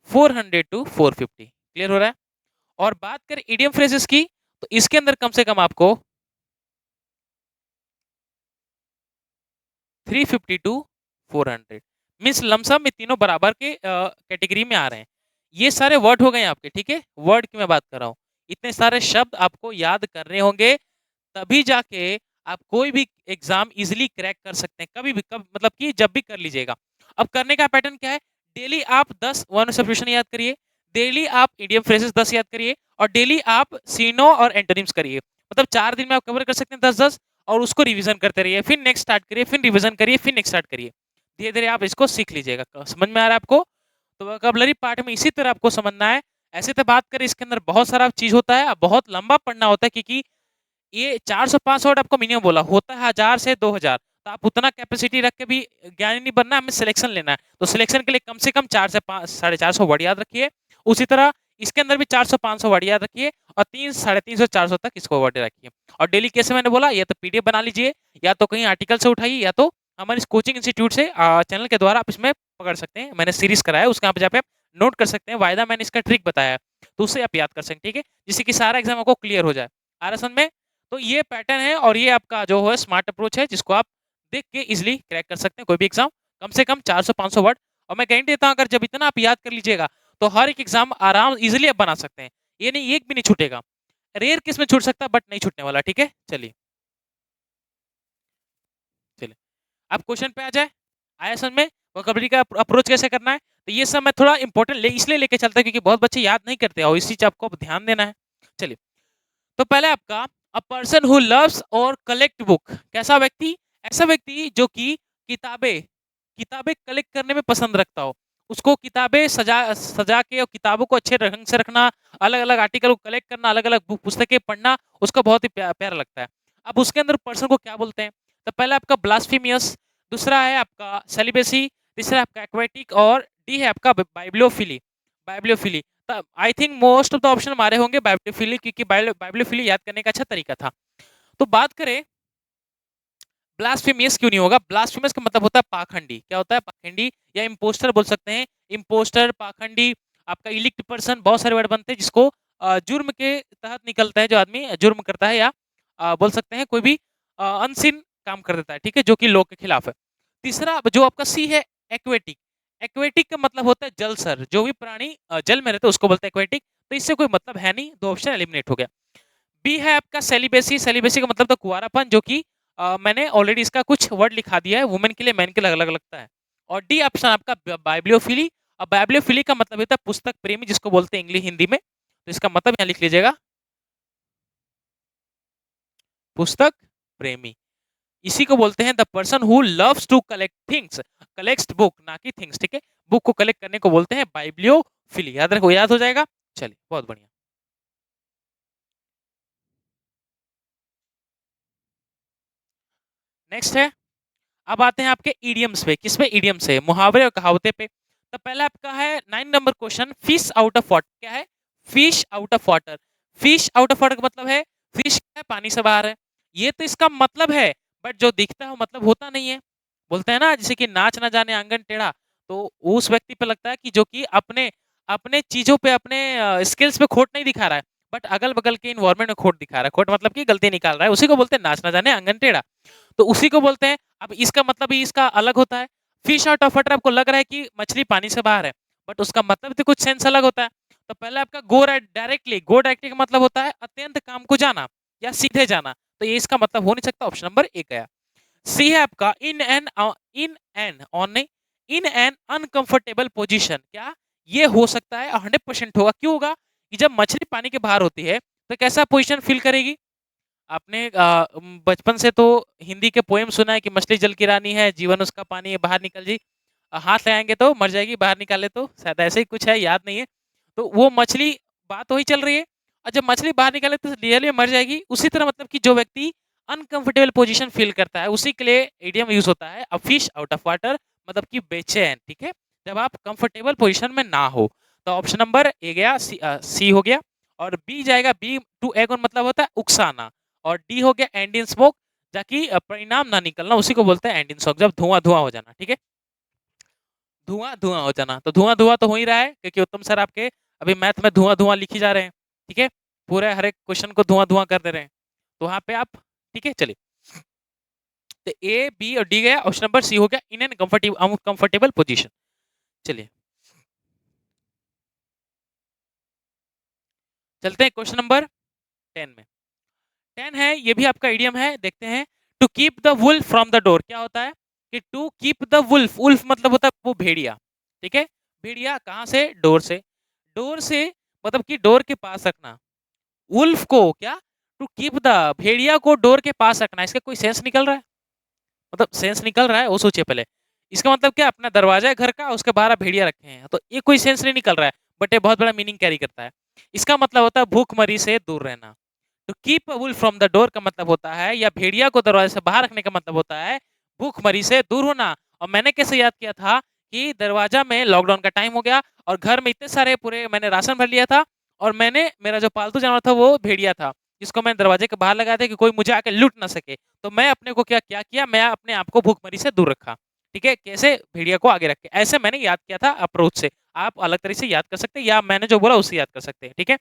400 टू 450, क्लियर हो रहा है। और बात करें इडियम फ्रेजेस की, तो इसके अंदर कम से कम आपको 350 टू 400, मीन्स लमसम में तीनों बराबर के कैटेगरी में आ रहे हैं। ये सारे वर्ड हो गए आपके, ठीक है, वर्ड की मैं बात कर रहा हूँ। इतने सारे शब्द आपको याद करने होंगे, तभी जाके आप कोई भी एग्जाम इजीली क्रैक कर सकते हैं, कभी भी, कब मतलब कि जब भी कर लीजिएगा। अब करने का पैटर्न क्या है, डेली आप 10 वन सब्स्टिट्यूशन याद करिए, डेली आप इडियम फ्रेजेस 10 याद करिए, और डेली आप सीनो और एंटोनिम्स करिए। मतलब 4 दिन में आप कवर कर सकते हैं 10-10, और उसको रिवीजन करते रहिए, फिर नेक्स्ट स्टार्ट करिए, फिर रिवीजन करिए, फिर नेक्स्ट स्टार्ट करिए। धीरे-धीरे आप इसको सीख लीजिएगा। समझ में आ रहा है आपको? तो वोकैब्युलरी पार्ट में इसी तरह आपको समझना है। ऐसे तो बात करें इसके अंदर बहुत सारा चीज़ होता है, बहुत लंबा पढ़ना होता है क्योंकि ये 400-500 वर्ड आपको मिनिमम बोला, होता है 1000 से 2000, तो आप उतना कैपेसिटी रख के भी ज्ञानी नहीं बनना है, हमें सिलेक्शन लेना है। तो सिलेक्शन के लिए कम से कम 4 से 5 450 वर्ड याद रखिए। उसी तरह इसके अंदर भी 400-500 वर्ड याद रखिए और 3 350 400 तक इसको वर्ड रखिए। और डेली कैसे मैंने बोला, या तो पीडीएफ बना लीजिए, या तो कहीं आर्टिकल से उठाइए, या तो हमारे इस कोचिंग इंस्टीट्यूट से चैनल के द्वारा आप इसमें पकड़ सकते हैं। मैंने सीरीज कराया, उसके यहाँ पे जाके आप नोट कर सकते हैं। वायदा मैंने इसका ट्रिक बताया है, तो उससे आप याद कर सकते हैं, ठीक है? जिससे कि सारा एग्जाम आपको क्लियर हो जाए। आ रहा समझ में? तो ये पैटर्न है और ये आपका जो है स्मार्ट अप्रोच है, जिसको आप देख के इजीली क्रैक कर सकते हैं कोई भी एग्जाम। कम से कम 400-500 वर्ड, और मैं गारंटी देता हूँ अगर जब इतना आप याद कर लीजिएगा तो हर एक एग्जाम आराम इजीली आप बना सकते हैं। ये नहीं, एक भी नहीं छूटेगा। रेयर किस में छूट सकता है, बट नहीं छूटने वाला, ठीक है? चलिए चलिए अब क्वेश्चन पे आ जाए। आया समझ में वोकैब्युलरी का अप्रोच कैसे करना है? तो ये सब मैं थोड़ा इंपॉर्टेंट इसलिए लेके चलता है क्योंकि बहुत बच्चे याद नहीं करते और इस चीज आपको ध्यान देना है। चलिए, तो पहले आपका अ पर्सन हु लव्स और कलेक्ट बुक, कैसा व्यक्ति? ऐसा व्यक्ति जो कि किताबें किताबें कलेक्ट करने में पसंद रखता हो। उसको किताबें सजा सजा के और किताबों को अच्छे ढंग से रखना, अलग-अलग आर्टिकल को कलेक्ट करना, अलग-अलग पुस्तकें पढ़ना उसको बहुत ही प्यारा लगता है। अब उसके अंदर पर्सन को क्या बोलते हैं? तो पहला आपका ब्लास्फेमियस, दूसरा है आपका सेलिबेसी, तीसरा है आपका एक्वेटिक और डी है आपका बाइब्लियोफिली। बाइब्लियोफिली, तब I think most of the option हमारे होंगे बाइब्लियोफिली, क्योंकि बाइब्लियोफिली याद करने का अच्छा तरीका था। तो बात करें ब्लास्फेमियस क्यों नहीं होगा? ब्लास्फेमियस का मतलब होता है पाखंडी। क्या होता है? पाखंडी, या इम्पोस्टर बोल सकते हैं। इम्पोस्टर, पाखंडी, आपका इलिक्ट पर्सन, बहुत सारे वर्ड बनते हैं जिसको जुर्म के तहत निकलता है, जो आदमी जुर्म करता है, या बोल सकते हैं कोई भी अनसीन काम कर देता है, ठीक है, जो कि लॉ के खिलाफ है। तीसरा जो आपका सी है, एक्वेटिक। एक्वेटिक का मतलब होता है जलचर, जो भी प्राणी जल में रहते हैं उसको बोलते हैं एक्वेटिक। तो इससे कोई मतलब है नहीं, दो ऑप्शन एलिमिनेट हो गया। बी है आपका सेलिबेसी। सेलिबेसी का मतलब तो कुंवारापन, जो कि मैंने ऑलरेडी इसका कुछ वर्ड लिखा दिया है, वुमेन के लिए मैन के लिए अलग अलग लगता है। और डी ऑप्शन आपका बाइब्लियोफिली। अब बाइब्लियोफिली का मतलब होता है पुस्तक प्रेमी, जिसको बोलते हैं इंग्लिश हिंदी में। तो इसका मतलब यहाँ लिख लीजिएगा, पुस्तक प्रेमी। इसी को बोलते हैं the person who loves to collect things. Collect book, ना कि थिंग्स, ठीक है? बुक को कलेक्ट करने को बोलते हैं बाइब्लियोफिली। याद रखो, याद हो जाएगा। चलिए, बहुत बढ़िया। नेक्स्ट है, अब आते हैं आपके इडियम्स पे। किस पे? इडियम से, मुहावरे और कहावते पे। तो पहला आपका है 9 number question, fish out of water. क्या है? Fish out of water. Fish out of water का मतलब है फिश क्या है? पानी से बाहर है। ये तो इसका मतलब है, बट जो दिखता है मतलब होता नहीं है। बोलते हैं ना, जैसे कि नाच ना जाने आंगन टेढ़ा, तो उस व्यक्ति पे लगता है कि जो कि अपने अपने चीजों पे, अपने स्किल्स पे खोट नहीं दिखा रहा है, बट अगल बगल के इन्वायरमेंट में खोट दिखा रहा है। खोट मतलब कि गलती निकाल रहा है, उसी को बोलते हैं नाच ना जाने आंगन टेढ़ा। तो उसी को बोलते हैं। अब इसका मतलब ही इसका अलग होता है। फिश आउट ऑफ वाटर आपको लग रहा है कि मछली पानी से बाहर है, बट उसका मतलब तो कुछ सेंस अलग होता है। तो पहले आपका गो डायरेक्टली। गो डायरेक्टली का मतलब होता है अत्यंत काम को जाना या सीधे जाना। तो ये इसका मतलब हो नहीं सकता। ऑप्शन नंबर एक गया। सी है आपका इन एन ऑन नहीं, इन एन अनकंफर्टेबल पोजीशन। क्या ये हो सकता है? 100% होगा। क्यों होगा? कि जब मछली पानी के बाहर होती है तो कैसा पोजीशन फील करेगी? आपने बचपन से तो हिंदी के पोएम सुना है कि मछली जल की रानी है, जीवन उसका पानी है, बाहर निकल जी। हाथ लगाएंगे तो मर जाएगी, बाहर निकाले तो शायद ऐसे ही कुछ है, याद नहीं है। तो वो मछली, बात वही चल रही है। और जब मछली बाहर निकाले तो रियली मर जाएगी। उसी तरह मतलब कि जो व्यक्ति अनकंफर्टेबल पोजीशन फील करता है, उसी के लिए इडियम यूज होता है a fish out of water, मतलब कि बेचैन, ठीक है, जब आप कंफर्टेबल पोजीशन में ना हो। तो ऑप्शन नंबर ए गया, सी हो गया। और बी जाएगा, बी टू एग मतलब होता है उकसाना। और डी हो गया एंडिन स्मोक, ताकि परिणाम ना निकलना, उसी को बोलते हैं एंडिन स्मोक, जब धुआं धुआं हो जाना, ठीक है, धुआं धुआं हो जाना। तो धुआं धुआं तो हो ही रहा है, क्योंकि उत्तम सर आपके अभी मैथ में धुआं धुआं लिखी जा रहे हैं, ठीक है, पूरे हर एक क्वेश्चन को धुआं धुआं कर दे रहे हैं। तो वहां पे आप, ठीक है, चलिए। तो ए बी और डी गया, ऑप्शन नंबर सी हो गया इन एन कंफर्टेबल पोजीशन। चलिए, चलते हैं क्वेश्चन नंबर 10 में। 10 है, ये भी आपका इडियम है, देखते हैं। To keep the wolf from the door. क्या होता है? कि to keep the wolf, wolf मतलब होता है वो भेड़िया, ठीक है, भेड़िया कहाँ से? डोर से। डोर से मतलब कि डोर के पास रखना। वुल्फ को क्या? टू कीप द, भेड़िया को डोर के पास रखना। इसका कोई सेंस निकल रहा है? मतलब सेंस निकल रहा है वो सोचिए पहले। इसका मतलब क्या, अपना दरवाजा है घर का, उसके बाहर आप भेड़िया रखे हैं, तो ये कोई सेंस नहीं निकल रहा है, बट ये बहुत बड़ा मीनिंग कैरी करता है। इसका मतलब होता है भूखमरी से दूर रहना। तो keep a wolf from the door का मतलब होता है, या भेड़िया को दरवाजे से बाहर रखने का मतलब होता है भूखमरी से दूर होना। और मैंने कैसे याद किया था कि दरवाजा में लॉकडाउन का टाइम हो गया और घर में इतने सारे पूरे मैंने राशन भर लिया था, और मैंने मेरा जो पालतू जानवर था वो भेड़िया था, जिसको मैंने दरवाजे के बाहर लगाया था कि कोई मुझे आके लूट ना सके। तो मैं अपने को क्या क्या किया, मैं अपने आप को भूखमरी से दूर रखा। ठीक है, कैसे, भेड़िया को आगे रख के, ऐसे मैंने याद किया था अप्रोच से। आप अलग तरीके से याद कर सकते हैं, या मैंने जो बोला उससे याद कर सकते हैं। ठीक है,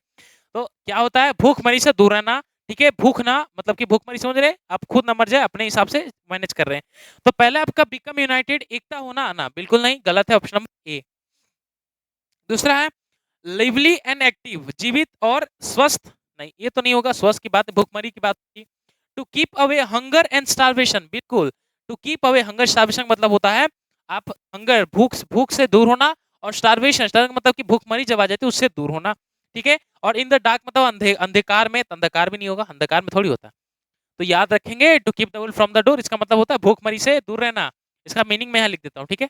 तो क्या होता है, भूखमरी से दूर रहना। ठीक है, भूखना मतलब कि भूखमरी, समझ रहे, आप खुद ना मर जाए, अपने हिसाब से मैनेज कर रहे हैं। तो पहले आपका बिकम यूनाइटेड, एकता होना, आना, बिल्कुल नहीं, गलत है, ऑप्शन नंबर ए। दूसरा है लिवली एंड एक्टिव, जीवित और स्वस्थ, नहीं ये तो नहीं होगा, स्वस्थ की बात, भूखमरी की बात की। To keep away hunger and starvation, बिल्कुल, to keep away hunger starvation मतलब होता है आप हंगर, भूख, भूख से दूर होना, और स्टारवेशन, स्टार मतलब कि भूखमरी जब आ जाती है उससे दूर होना। ठीक है, और इन द डार्क मतलब अंधकार में, तो अंधकार भी नहीं होगा, अंधकार में थोड़ी होता है। तो याद रखेंगे, to keep the wolf from the door, इसका मतलब होता है भूखमरी से दूर रहना। इसका मीनिंग मैं यहाँ लिख देता हूँ। ठीक है,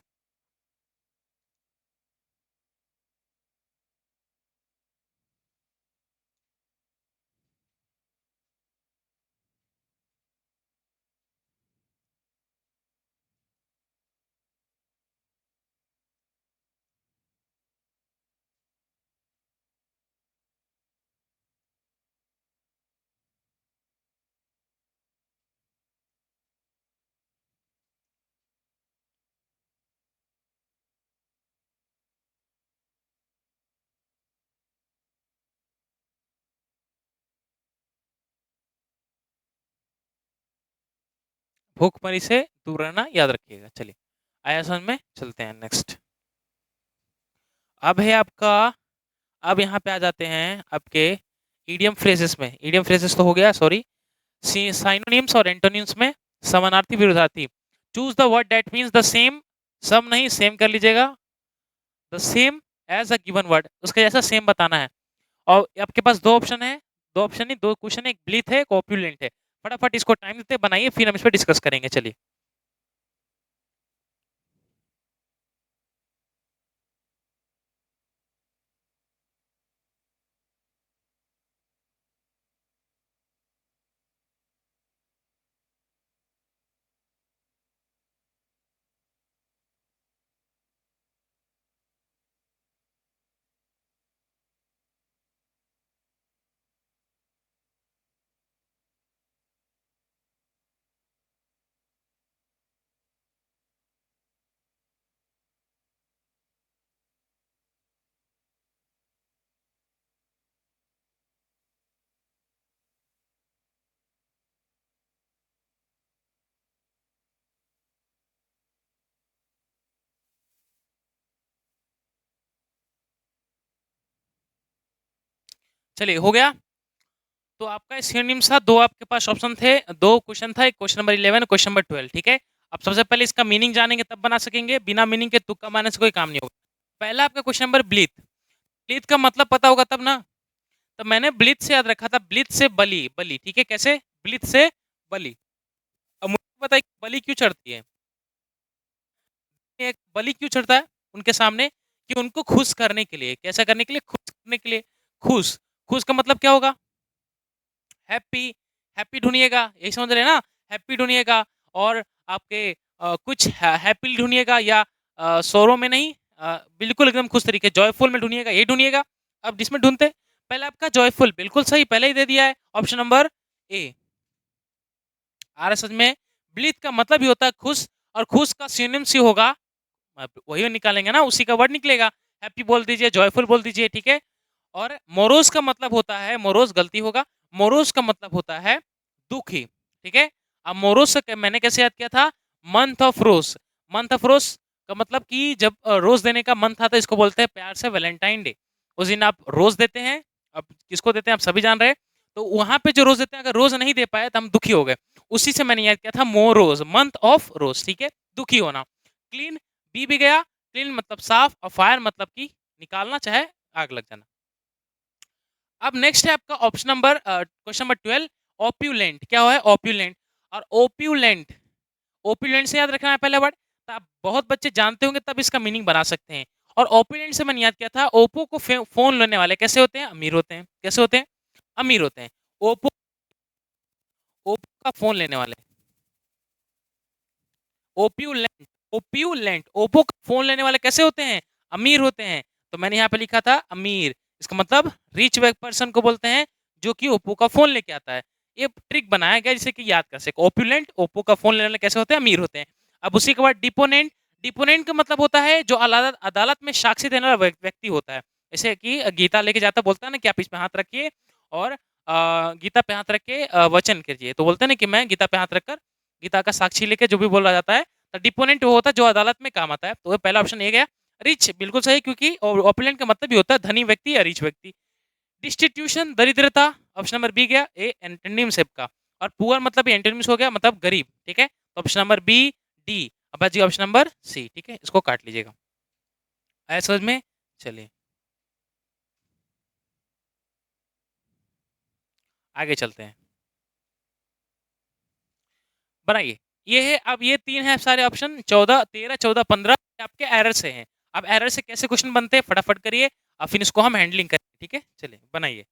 भूखमरी से दूर रहना याद रखिएगा। चलिए, आया समझ में, चलते हैं नेक्स्ट। अब है आपका, अब यहाँ पे आ जाते हैं आपके इडियम फ्रेजेस में। इडियम फ्रेजेस तो हो गया, सॉरी, साइनोनिम्स और एंटोनिम्स में, समानार्थी विरोधार्थी। Choose the word that means the same, some नहीं, सेम कर लीजिएगा, the same as a given word, उसका जैसा सेम बताना है। और आपके पास दो ऑप्शन है, दो ऑप्शन नहीं, दो क्वेश्चन है, एक ब्लीथ है, एक ऑप्यूलेंट है। फटाफट इसको टाइम देते बनाइए, फिर हम इस पर डिस्कस करेंगे। चलिए, चलिए, हो गया। तो आपका सिनोनिम्स था, दो आपके पास ऑप्शन थे, दो क्वेश्चन था, एक क्वेश्चन नंबर 11, क्वेश्चन नंबर 12। ठीक है, अब सबसे पहले इसका मीनिंग जानेंगे तब बना सकेंगे, बिना मीनिंग के तुक्का मारने से कोई काम नहीं होगा। पहला आपका क्वेश्चन नंबर ब्लीथ, ब्लीथ का मतलब पता होगा तब ना। तो मैंने ब्लीथ से याद रखा था, ब्लीथ से बलि, बलि, ठीक है, कैसे, ब्लीथ से बलि। अब मुझे पता है बलि क्यों चढ़ती है, एक बलि क्यों चढ़ता है उनके सामने, कि उनको खुश करने के लिए, कैसा करने के लिए, खुश करने के लिए। खुश, खुश का मतलब क्या होगा, हैप्पी, हैप्पी ढूंढिएगा, यही समझ रहे हैं ना, हैप्पी ढूंढिएगा। और आपके कुछ हैप्पी ढूंढिएगा, या सोरो में नहीं, बिल्कुल एकदम खुश तरीके, जॉयफुल में ढूंढिएगा, ये ढूंढिएगा। अब जिसमें ढूंढते, पहले आपका जॉयफुल, बिल्कुल सही, पहले ही दे दिया है, ऑप्शन नंबर ए। आ रहा समझ में, ब्लीथ का मतलब ही होता है खुश, और खुश का सिनोनिम्स ही होगा, वही निकालेंगे ना, उसी का वर्ड निकलेगा, हैप्पी बोल दीजिए, जॉयफुल बोल दीजिए। ठीक है, और मोरोज का मतलब होता है, मोरोज गलती होगा, मोरोज का मतलब होता है दुखी। ठीक है, अब मोरोज से मैंने कैसे याद किया था, month of rose, month of रोज का मतलब कि जब रोज देने का मंथ आता है, इसको बोलते हैं प्यार से वैलेंटाइन डे। उस दिन आप रोज देते हैं, अब किसको देते हैं आप सभी जान रहे हैं। तो वहां पे जो रोज देते हैं, अगर रोज नहीं दे पाए तो हम दुखी हो गए, उसी से मैंने याद किया था मोरोज, मंथ ऑफ रोज। ठीक है, दुखी होना। क्लीन, बी भी गया, क्लीन मतलब साफ, और फायर मतलब कि निकालना, चाहे आग लग जाना। अब नेक्स्ट है आपका ऑप्शन नंबर, क्वेश्चन नंबर 12, ऑप्यूलेंट, क्या है ऑप्यूलेंट, और ओप्यूलेंट, ओप्यूलेंट से याद रखना है पहला वर्ड, आप बहुत बच्चे जानते होंगे तब इसका मीनिंग बना सकते हैं। और ओपुलेंट से मैंने याद किया था, ओप्पो को फ़ोन लेने वाले कैसे होते हैं? अमीर होते हैं। कैसे होते हैं? अमीर होते हैं। ओप्पो ओप्पो का फ़ोन लेने वाले ओप्यूलेंट ओप्यूलेंट ओप्पो का फ़ोन लेने वाले कैसे होते हैं? अमीर होते हैं। तो मैंने यहाँ पे लिखा था अमीर, इसका मतलब रिच पर्सन को बोलते हैं जो कि ओप्पो का फ़ोन लेके आता है। ये ट्रिक बनाया गया जिससे कि याद कर सके। ओप्यूलेंट ओप्पो का फ़ोन लेने वाले कैसे होते हैं? अमीर होते हैं। अब उसी के बाद डिपोनेंट, डिपोनेंट का मतलब होता है जो अदालत में साक्ष्य देने वाला व्यक्ति होता है। जैसे कि गीता लेके जाता बोलता है ना कि आप इसमें हाथ रखिए और गीता पे हाथ रख के वचन कीजिए। तो बोलते हैं ना कि मैं गीता पे हाथ रखकर गीता का साक्षी लेके जो भी बोला जाता है, तो डिपोनेंट वो होता है जो अदालत में काम आता है। तो पहला ऑप्शन ये गया। रिच बिल्कुल सही, क्योंकि ओपुलेंट का मतलब भी होता है धनी व्यक्ति या रिच व्यक्ति। डिस्टिट्यूशन दरिद्रता, ऑप्शन नंबर बी गया ए एंटोनिम सेप का। और पुअर मतलब एंटोनिम्स हो गया, मतलब गरीब। ठीक है, तो ऑप्शन नंबर बी डी। अब जी ऑप्शन नंबर सी। ठीक है, इसको काट लीजिएगा। आया समझ में? चलिए आगे चलते हैं। बनाइए। ये है, अब ये तीन है सारे ऑप्शन, 14 13 14 15 आपके एरर से हैं। अब एरर से कैसे क्वेश्चन बनते हैं फटाफट करिए, और फिर इसको हम हैंडलिंग करें। ठीक है, चलिए बनाइए।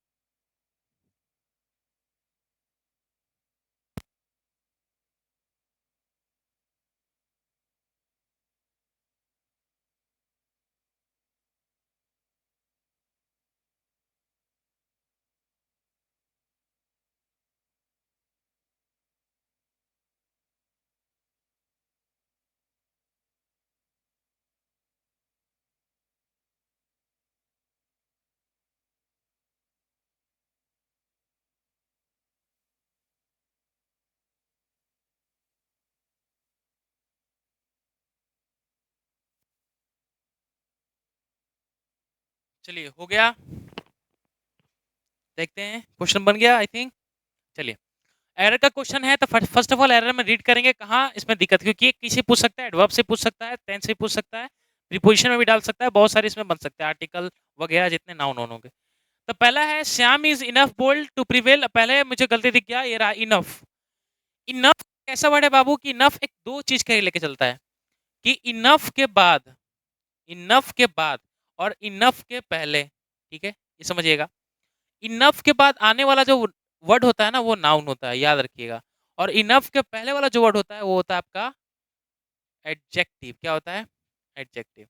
चलिए हो गया, देखते हैं क्वेश्चन बन गया आई थिंक। चलिए, एरर का क्वेश्चन है तो फर्स्ट ऑफ ऑल एरर में रीड करेंगे कहाँ इसमें दिक्कत, क्योंकि ये किसी पूछ सकता है, एडवर्ब से पूछ सकता है, टेंस से पूछ सकता है, प्रीपोजिशन में भी डाल सकता है, बहुत सारे इसमें बन सकते हैं, आर्टिकल वगैरह जितने नाउन होंगे। तो पहला है Shyam is enough bold to prevail. पहले मुझे गलती दिख गया, ये रहा इनफ। इनफ ऐसा वर्ड है बाबू कि इनफ एक दो चीज के लेके चलता है, कि इनफ के बाद और इनफ के पहले। ठीक है, ये समझिएगा। इनफ के बाद आने वाला जो वर्ड होता है ना वो नाउन होता है, याद रखिएगा। और इनफ के पहले वाला जो वर्ड होता है वो होता है आपका एडजेक्टिव। क्या होता है? एडजेक्टिव।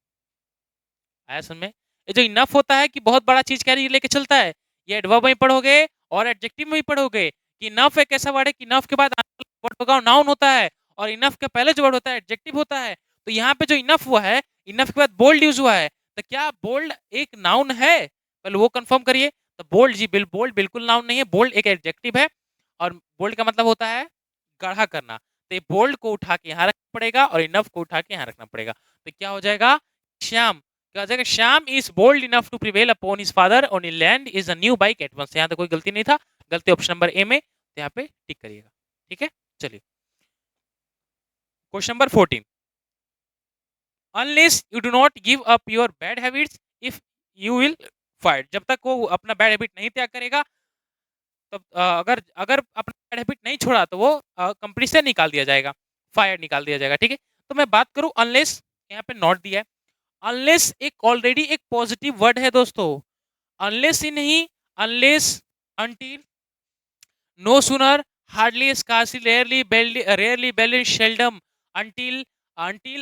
आया समझ में? ये जो इनफ होता है कि बहुत बड़ा चीज क्या लेके चलता है, ये एडवर्ब में पढ़ोगे और एडजेक्टिव में भी पढ़ोगे कि इनफ एक ऐसा वर्ड है कि इनफ के बाद वर्ड होगा नाउन होता है, और इनफ के पहले जो वर्ड होता है एडजेक्टिव होता है। तो यहाँ पे जो इनफ हुआ है, इनफ के बाद बोल्ड यूज हुआ है, तो क्या बोल्ड एक नाउन है? पहले वो कंफर्म करिए। तो बोल्ड जी बोल्ड बिल्कुल नाउन नहीं है, बोल्ड एक एडजेक्टिव है। और बोल्ड का मतलब होता है गाढ़ा करना। तो ये बोल्ड को उठा के यहाँ रखना पड़ेगा और इनफ को उठा के यहाँ रखना पड़ेगा। तो क्या हो जाएगा? श्याम। क्या हो जाएगा? Shyam is bold enough to prevail upon his father on he land is a new bike at once. यहाँ तो कोई गलती नहीं था, गलती ऑप्शन नंबर ए में, तो यहाँ पे टिक करिएगा। ठीक है, चलिए question number 14। Unless you do not give up your bad habits if you will fight. जब तक वो अपना बैड हैबिट नहीं त्याग करेगा, तब अगर अगर अपना बैड हैबिट नहीं छोड़ा तो वो कंपनी से निकाल दिया जाएगा, फायर निकाल दिया जाएगा। ठीक है, तो मैं बात करूं अनलेस, यहाँ पे नॉट दिया है। अनलेस एक ऑलरेडी एक पॉजिटिव वर्ड है दोस्तों। अनलेस ही नहीं, unless, until, no sooner, hardly, scarcely, rarely, barely, seldom, until,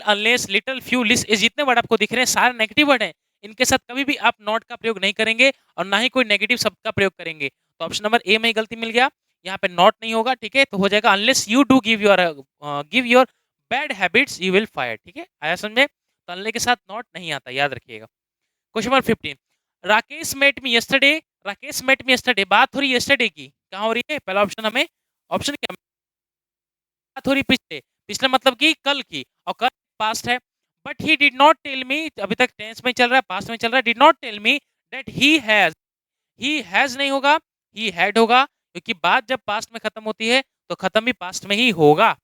unless, little, few, least, ये जितने वर्ड आपको दिख रहे हैं सारे नेगेटिव वर्ड हैं। इनके साथ कभी भी आप नॉट का प्रयोग नहीं करेंगे और ना ही कोई नेगेटिव शब्द का प्रयोग करेंगे। तो ऑप्शन नंबर ए में ही गलती मिल गया, यहाँ पे नॉट नहीं होगा। ठीक है, तो हो जाएगा unless you do give your bad habits you will fire. ठीक है, आया समझे? तो अनले के साथ नॉट नहीं आता, याद रखिएगा। Question number 15। Rakesh met me yesterday. Rakesh met me yesterday, बात हो रही है यस्टरडे की, कहाँ हो रही है? पहला ऑप्शन हमें, ऑप्शन क्या, बात हो रही पिछले, पिछले मतलब कि कल की, और कल पास्ट है। But he did not tell me, अभी तक टेंस में चल रहा है, पास्ट में चल रहा है। Did not tell me that he has नहीं होगा, ही हैड होगा, क्योंकि बात जब पास्ट में खत्म होती है तो खत्म भी पास्ट में ही होगा,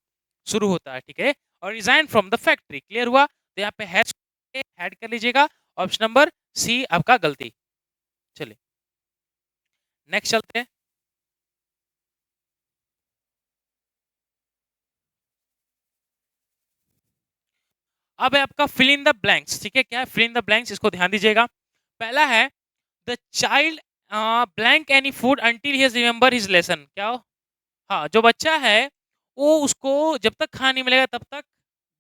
शुरू होता है। ठीक है, और resign from the factory, clear हुआ? तो यहाँ पे हैज ऐड कर लीजिएगा। ऑप्शन नंबर सी आपका गलती। चलिए नेक्स्ट चलते हैं। अब है आपका फिल इन द ब्लैंक्स, ठीक है, क्या है फिल इन द ब्लैंक्स, इसको ध्यान दीजिएगा। पहला है the child blank any food until he has remember his lesson, क्या हो? हाँ, जो बच्चा है वो उसको जब तक खाना नहीं मिलेगा तब तक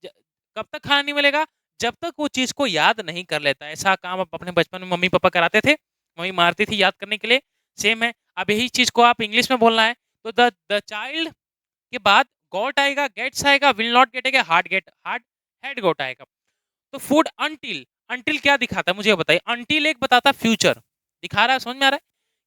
ज कब तक खाना नहीं मिलेगा? जब तक वो चीज़ को याद नहीं कर लेता। ऐसा काम आप अपने बचपन में मम्मी-पापा कराते थे, मम्मी मारती थी याद करने के लिए, सेम है। अब यही चीज़ को आप इंग्लिश में बोलना है, तो द चाइल्ड के बाद गॉट आएगा, गेट्स आएगा, विल नॉट गेट आएगा, हार्ड हैड गॉट आएगा। तो फूड अंटिल, अंटिल क्या दिखाता है मुझे ये बताइए? अंटिल एक बताता है फ्यूचर, दिखा रहा है, समझ में आ रहा है?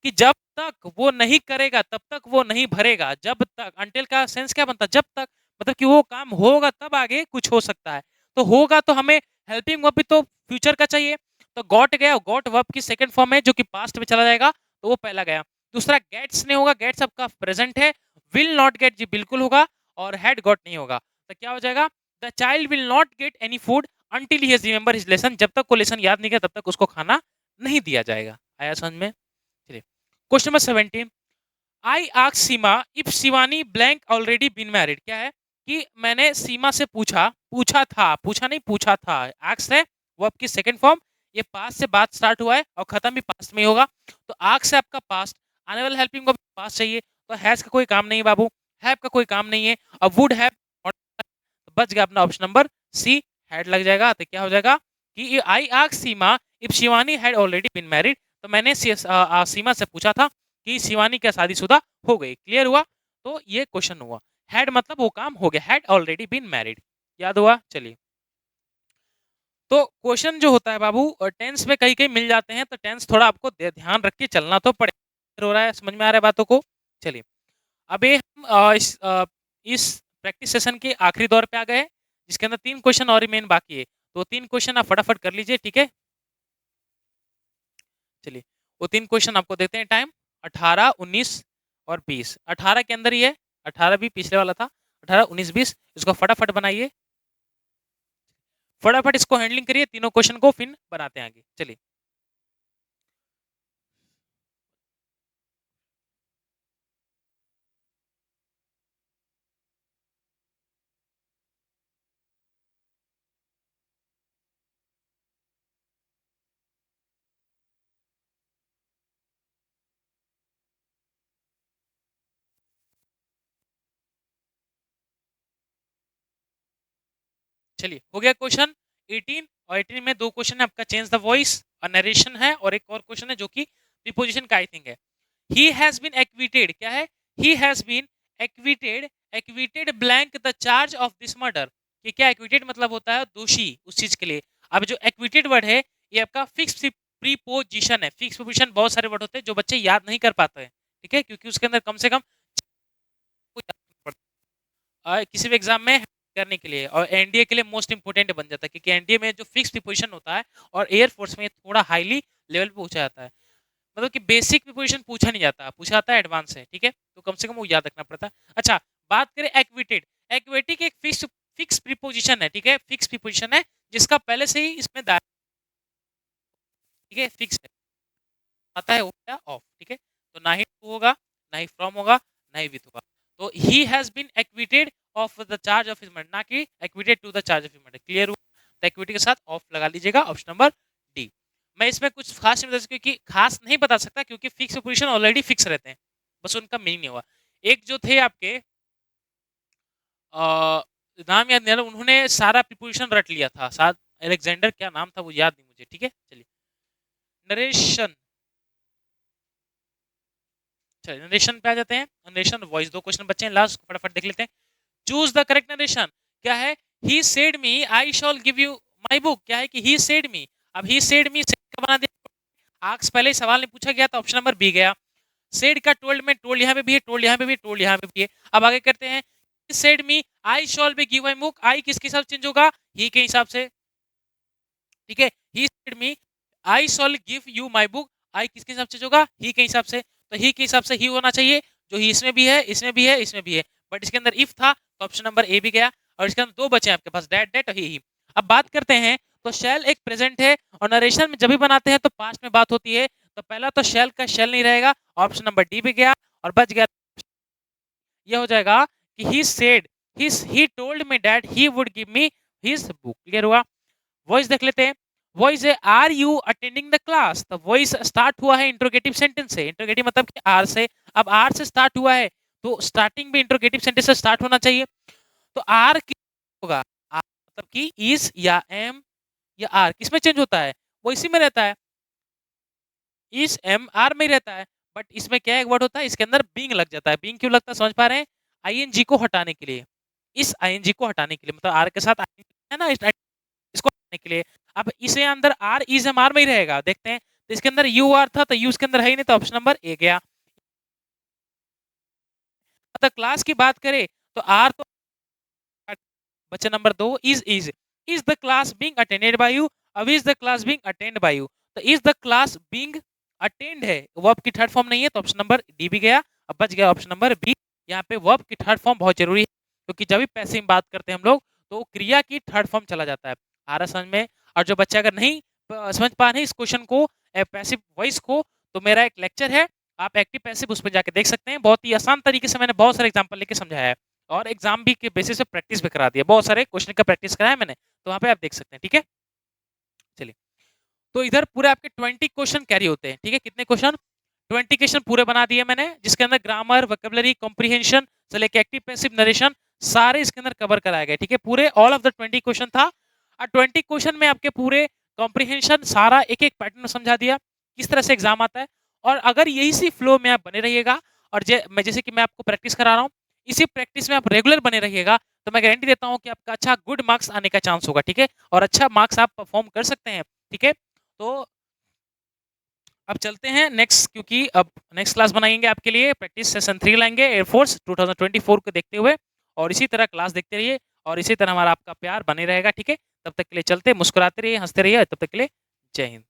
कि जब तक वो नहीं करेगा तब तक वो नहीं भरेगा। जब तक, अंटिल का सेंस क्या बनता है? जब तक, मतलब कि वो काम होगा तब आगे कुछ हो सकता है। तो होगा तो हमें हेल्पिंग वर्ब भी तो फ्यूचर का चाहिए। तो गॉट गया, गॉट वर्ब की सेकंड फॉर्म है जो कि पास्ट में चला जाएगा, तो वो पहला गया। दूसरा गेट्स नहीं होगा, गेट्स आपका प्रेजेंट है। विल नॉट गेट जी बिल्कुल होगा, और हैड गॉट नहीं होगा। तो क्या हो जाएगा? The child will not get any food until he has remember his lesson, जब तक वो लेसन याद नहीं किया तब तक उसको खाना नहीं दिया जाएगा। आया समझ में? चलिए, question number 17, I ask Seema if Shivani blank already been married, क्या है कि मैंने सीमा से पूछा, पूछा था, पूछा नहीं पूछा था, आस्क है वो आपकी सेकंड फॉर्म, ये पास्ट से बात स्टार्ट हुआ है और खत्म भी पास्ट में ही होगा। तो आस्क से आपका पास्ट, आने वाला हेल्पिंग को पास्ट चाहिए, तो हैज का कोई काम नहीं है बाबू, हैव का कोई काम नहीं है, और वुड हैव, बच गया अपना ऑप्शन नंबर सी, हैड लग जाएगा। तो क्या हो जाएगा कि I ask Seema if Shivani had already been married, तो मैंने सीमा से पूछा था कि शिवानी क्या शादीशुदा हो गई, क्लियर हुआ? तो ये क्वेश्चन हुआ, हैड मतलब वो काम हो गया, हैड ऑलरेडी बीन मैरिड, याद हुआ? चलिए, तो क्वेश्चन जो होता है बाबू टेंस में कहीं कहीं मिल जाते हैं, तो टेंस थोड़ा आपको ध्यान रख के चलना तो पड़ेगा। हो रहा है, समझ में आ रहा है बातों को? चलिए, अब ये हम इस प्रैक्टिस सेशन के आखिरी दौर पे आ गए हैं, जिसके अंदर 3 क्वेश्चन और रिमेन बाकी है। तो 3 क्वेश्चन आप फटाफट कर लीजिए, ठीक है? चलिए, वो 3 क्वेश्चन आपको देते हैं टाइम, 18, 19 और 20। 18 के अंदर ही है, 18 भी पिछले वाला था, 18, 19, 20, इसको फटाफट बनाइए, फटाफट इसको हैंडलिंग करिए, तीनों क्वेश्चन को फिर बनाते हैं आगे। चलिए, चलिए, हो गया क्वेश्चन 18, और 18 में 2 क्वेश्चन है आपका, चेंज द वॉइस और नरेशन है, और एक और क्वेश्चन है जो कि प्रीपोजिशन का आई थिंक है। ही हैज बीन एक्विटेड, क्या है? He has been acquitted, acquitted blank the charge of this murder, कि क्या एक्विटेड मतलब होता है दोषी उस चीज के लिए। अब जो एक्विटेड वर्ड है ये आपका फिक्स प्रीपोजिशन है। फिक्स प्रीपोजिशन बहुत सारे वर्ड होते हैं जो बच्चे याद नहीं कर पाते हैं, ठीक है, क्योंकि उसके अंदर कम से कम किसी भी एग्जाम में करने के लिए, और एनडीए के लिए मोस्ट इंपोर्टेंट बन जाता है, क्योंकि एनडीए में जो फिक्स प्रीपोजिशन होता है और एयरफोर्स में थोड़ा हाईली लेवल पे पूछा जाता है, मतलब कि बेसिक प्रीपोजिशन पूछा नहीं जाता, पूछा जाता है एडवांस है, ठीक है, तो कम से कम वो याद रखना पड़ता है। अच्छा, बात करें एक्विटेड, एक्विटेड एक फिक्स फिक्स प्रीपोजिशन है, ठीक है, फिक्स प्रीपोजिशन है जिसका पहले से ही इसमें ठीक है, फिक्स है, आता है वो क्या ऑफ, ठीक है, तो ना ही टू होगा, ना ही फ्रॉम होगा, ना ही विथ होगा। तो he has been acquitted of the charge of his murder, ना कि acquitted to the charge of his murder, clear हुआ? तो एक्विटी के साथ ऑफ लगा लीजिएगा, ऑप्शन नंबर डी। मैं इसमें कुछ खास नहीं बता सकता, क्योंकि खास नहीं बता सकता क्योंकि फिक्स पोजीशन ऑलरेडी फिक्स रहते हैं, बस उनका मीनिंग नहीं हुआ। एक जो थे आपके नाम याद नहीं आ रहा, उन्होंने सारा प्रीपोजिशन रट लिया था, शायद अलेक्जेंडर क्या नाम था वो याद नहीं मुझे, ठीक है। चलिए, नरेशन, चलिए नरेशन पे आ जाते हैं। नरेशन वॉइस, 2 क्वेश्चन बचे हैं, लास्ट फटाफट देख लेते हैं। चूज द करेक्ट नरेशन, क्या है? He said me I shall give you my book, क्या है कि ही सेड मी, अब ही सेड मी का बना दिया, आक्स पहले सवाल नहीं पूछा गया तो ऑप्शन नंबर बी गया। सेड का टोल्ड में, टोल्ड यहाँ पे भी है, टोल्ड यहाँ पे भी, टोल्ड यहाँ पे भी है। अब आगे करते हैं, said me I shall be give my book, I किसके हिसाब से चेंज होगा? ही के हिसाब से, ठीक है। He said me I shall give you my book, I किसके हिसाब से होगा? ही के हिसाब से, तो ही के हिसाब से ही होना चाहिए, जो ही इसमें भी है, इसमें भी है, इसमें भी है, बट इसके अंदर इफ था तो ऑप्शन नंबर ए भी गया, और इसके अंदर 2 बचे हैं आपके पास, दैट दैट और ही। अब बात करते हैं, तो शैल एक प्रेजेंट है, और नरेशन में जब भी बनाते हैं तो पास्ट में बात होती है, तो पहला तो शैल का शैल नहीं रहेगा, ऑप्शन नंबर डी भी गया, और बच गया ये हो जाएगा कि he said, he told me that he would give me his book. Clear हुआ? वॉइस देख लेते हैं। वॉइस है are you attending the class. तो वॉइस स्टार्ट हुआ है इंट्रोगेटिव सेंटेंस से। इंट्रोगेटिव मतलब कि आर से। अब आर से स्टार्ट हुआ है तो स्टार्टिंग भी इंट्रोगेटिव सेंटेंस से स्टार्ट होना चाहिए। तो आर होगा, आर मतलब कि इज या एम या आर किसमें चेंज होता है? वो इसी में रहता है, इस एम आर में ही रहता है। बट इसमें क्या एक वर्ड होता है, इसके अंदर बीइंग लग जाता है। बीइंग क्यों लगता है समझ पा रहे हैं? आईएनजी को हटाने के लिए, इस आईएनजी को हटाने के लिए, मतलब आर के साथ ING है ना, इसको हटाने के लिए। अब इसे अंदर आर इज एम आर में ही रहेगा। देखते हैं, तो इसके अंदर यू आर था तो यू इसके अंदर है ही नहीं, तो ऑप्शन नंबर ए गया। अगर क्लास की बात करें तो आर तो बच्चा number 2 is the class being attended by you. अब is the class being attend by you, तो is the class being attend है, वर्ब की थर्ड फॉर्म नहीं है, तो ऑप्शन नंबर डी भी गया। अब बच गया ऑप्शन नंबर बी। यहाँ पे वर्ब की थर्ड फॉर्म बहुत जरूरी है, क्योंकि जब भी पैसिव में बात करते हैं हम लोग तो क्रिया की थर्ड फॉर्म चला जाता है। आ रहा समझ में? और जो बच्चे अगर नहीं समझ पा रहे इस क्वेश्चन को, पैसिव वॉइस को, तो मेरा एक लेक्चर है, आप एक्टिव पैसिव उस पर जाके देख सकते हैं। बहुत ही आसान तरीके से मैंने बहुत सारे एग्जाम्पल लेके समझाया है, और एग्जाम भी के बेसिस पे प्रैक्टिस भी करा दिया, बहुत सारे क्वेश्चन का प्रैक्टिस कराया मैंने, तो वहाँ पे आप देख सकते हैं। ठीक है, चलिए। तो इधर पूरे आपके 20 क्वेश्चन कैरी होते हैं। ठीक है, कितने क्वेश्चन? 20 क्वेश्चन पूरे बना दिए मैंने, जिसके अंदर ग्रामर, वोकैबुलरी, कॉम्प्रिहेंशन से लेके एक्टिव पैसिव नरेशन सारे इसके अंदर कवर कराए गए। ठीक है, पूरे ऑल ऑफ द 20 क्वेश्चन था, और 20 क्वेश्चन में आपके पूरे कॉम्प्रिहेंशन सारा एक एक पैटर्न समझा दिया, किस तरह से एग्जाम आता है। और अगर यही सी फ्लो में आप बने रहिएगा, और मैं जैसे कि मैं आपको प्रैक्टिस करा रहा हूँ, इसी प्रैक्टिस में आप रेगुलर बने रहिएगा, तो मैं गारंटी देता हूँ कि आपका अच्छा गुड मार्क्स आने का चांस होगा। ठीक है, और अच्छा मार्क्स आप परफॉर्म कर सकते हैं। ठीक है, तो अब चलते हैं नेक्स्ट, क्योंकि अब नेक्स्ट क्लास बनाएंगे आपके लिए, प्रैक्टिस सेशन 3 लाएंगे एयरफोर्स 2024 को देखते हुए, और इसी तरह क्लास देखते रहिए, और इसी तरह हमारा आपका प्यार बने रहेगा। ठीक है, तब तक के लिए चलते, मुस्कुराते रहिए, हंसते रहिए, तब तक के लिए जय हिंद।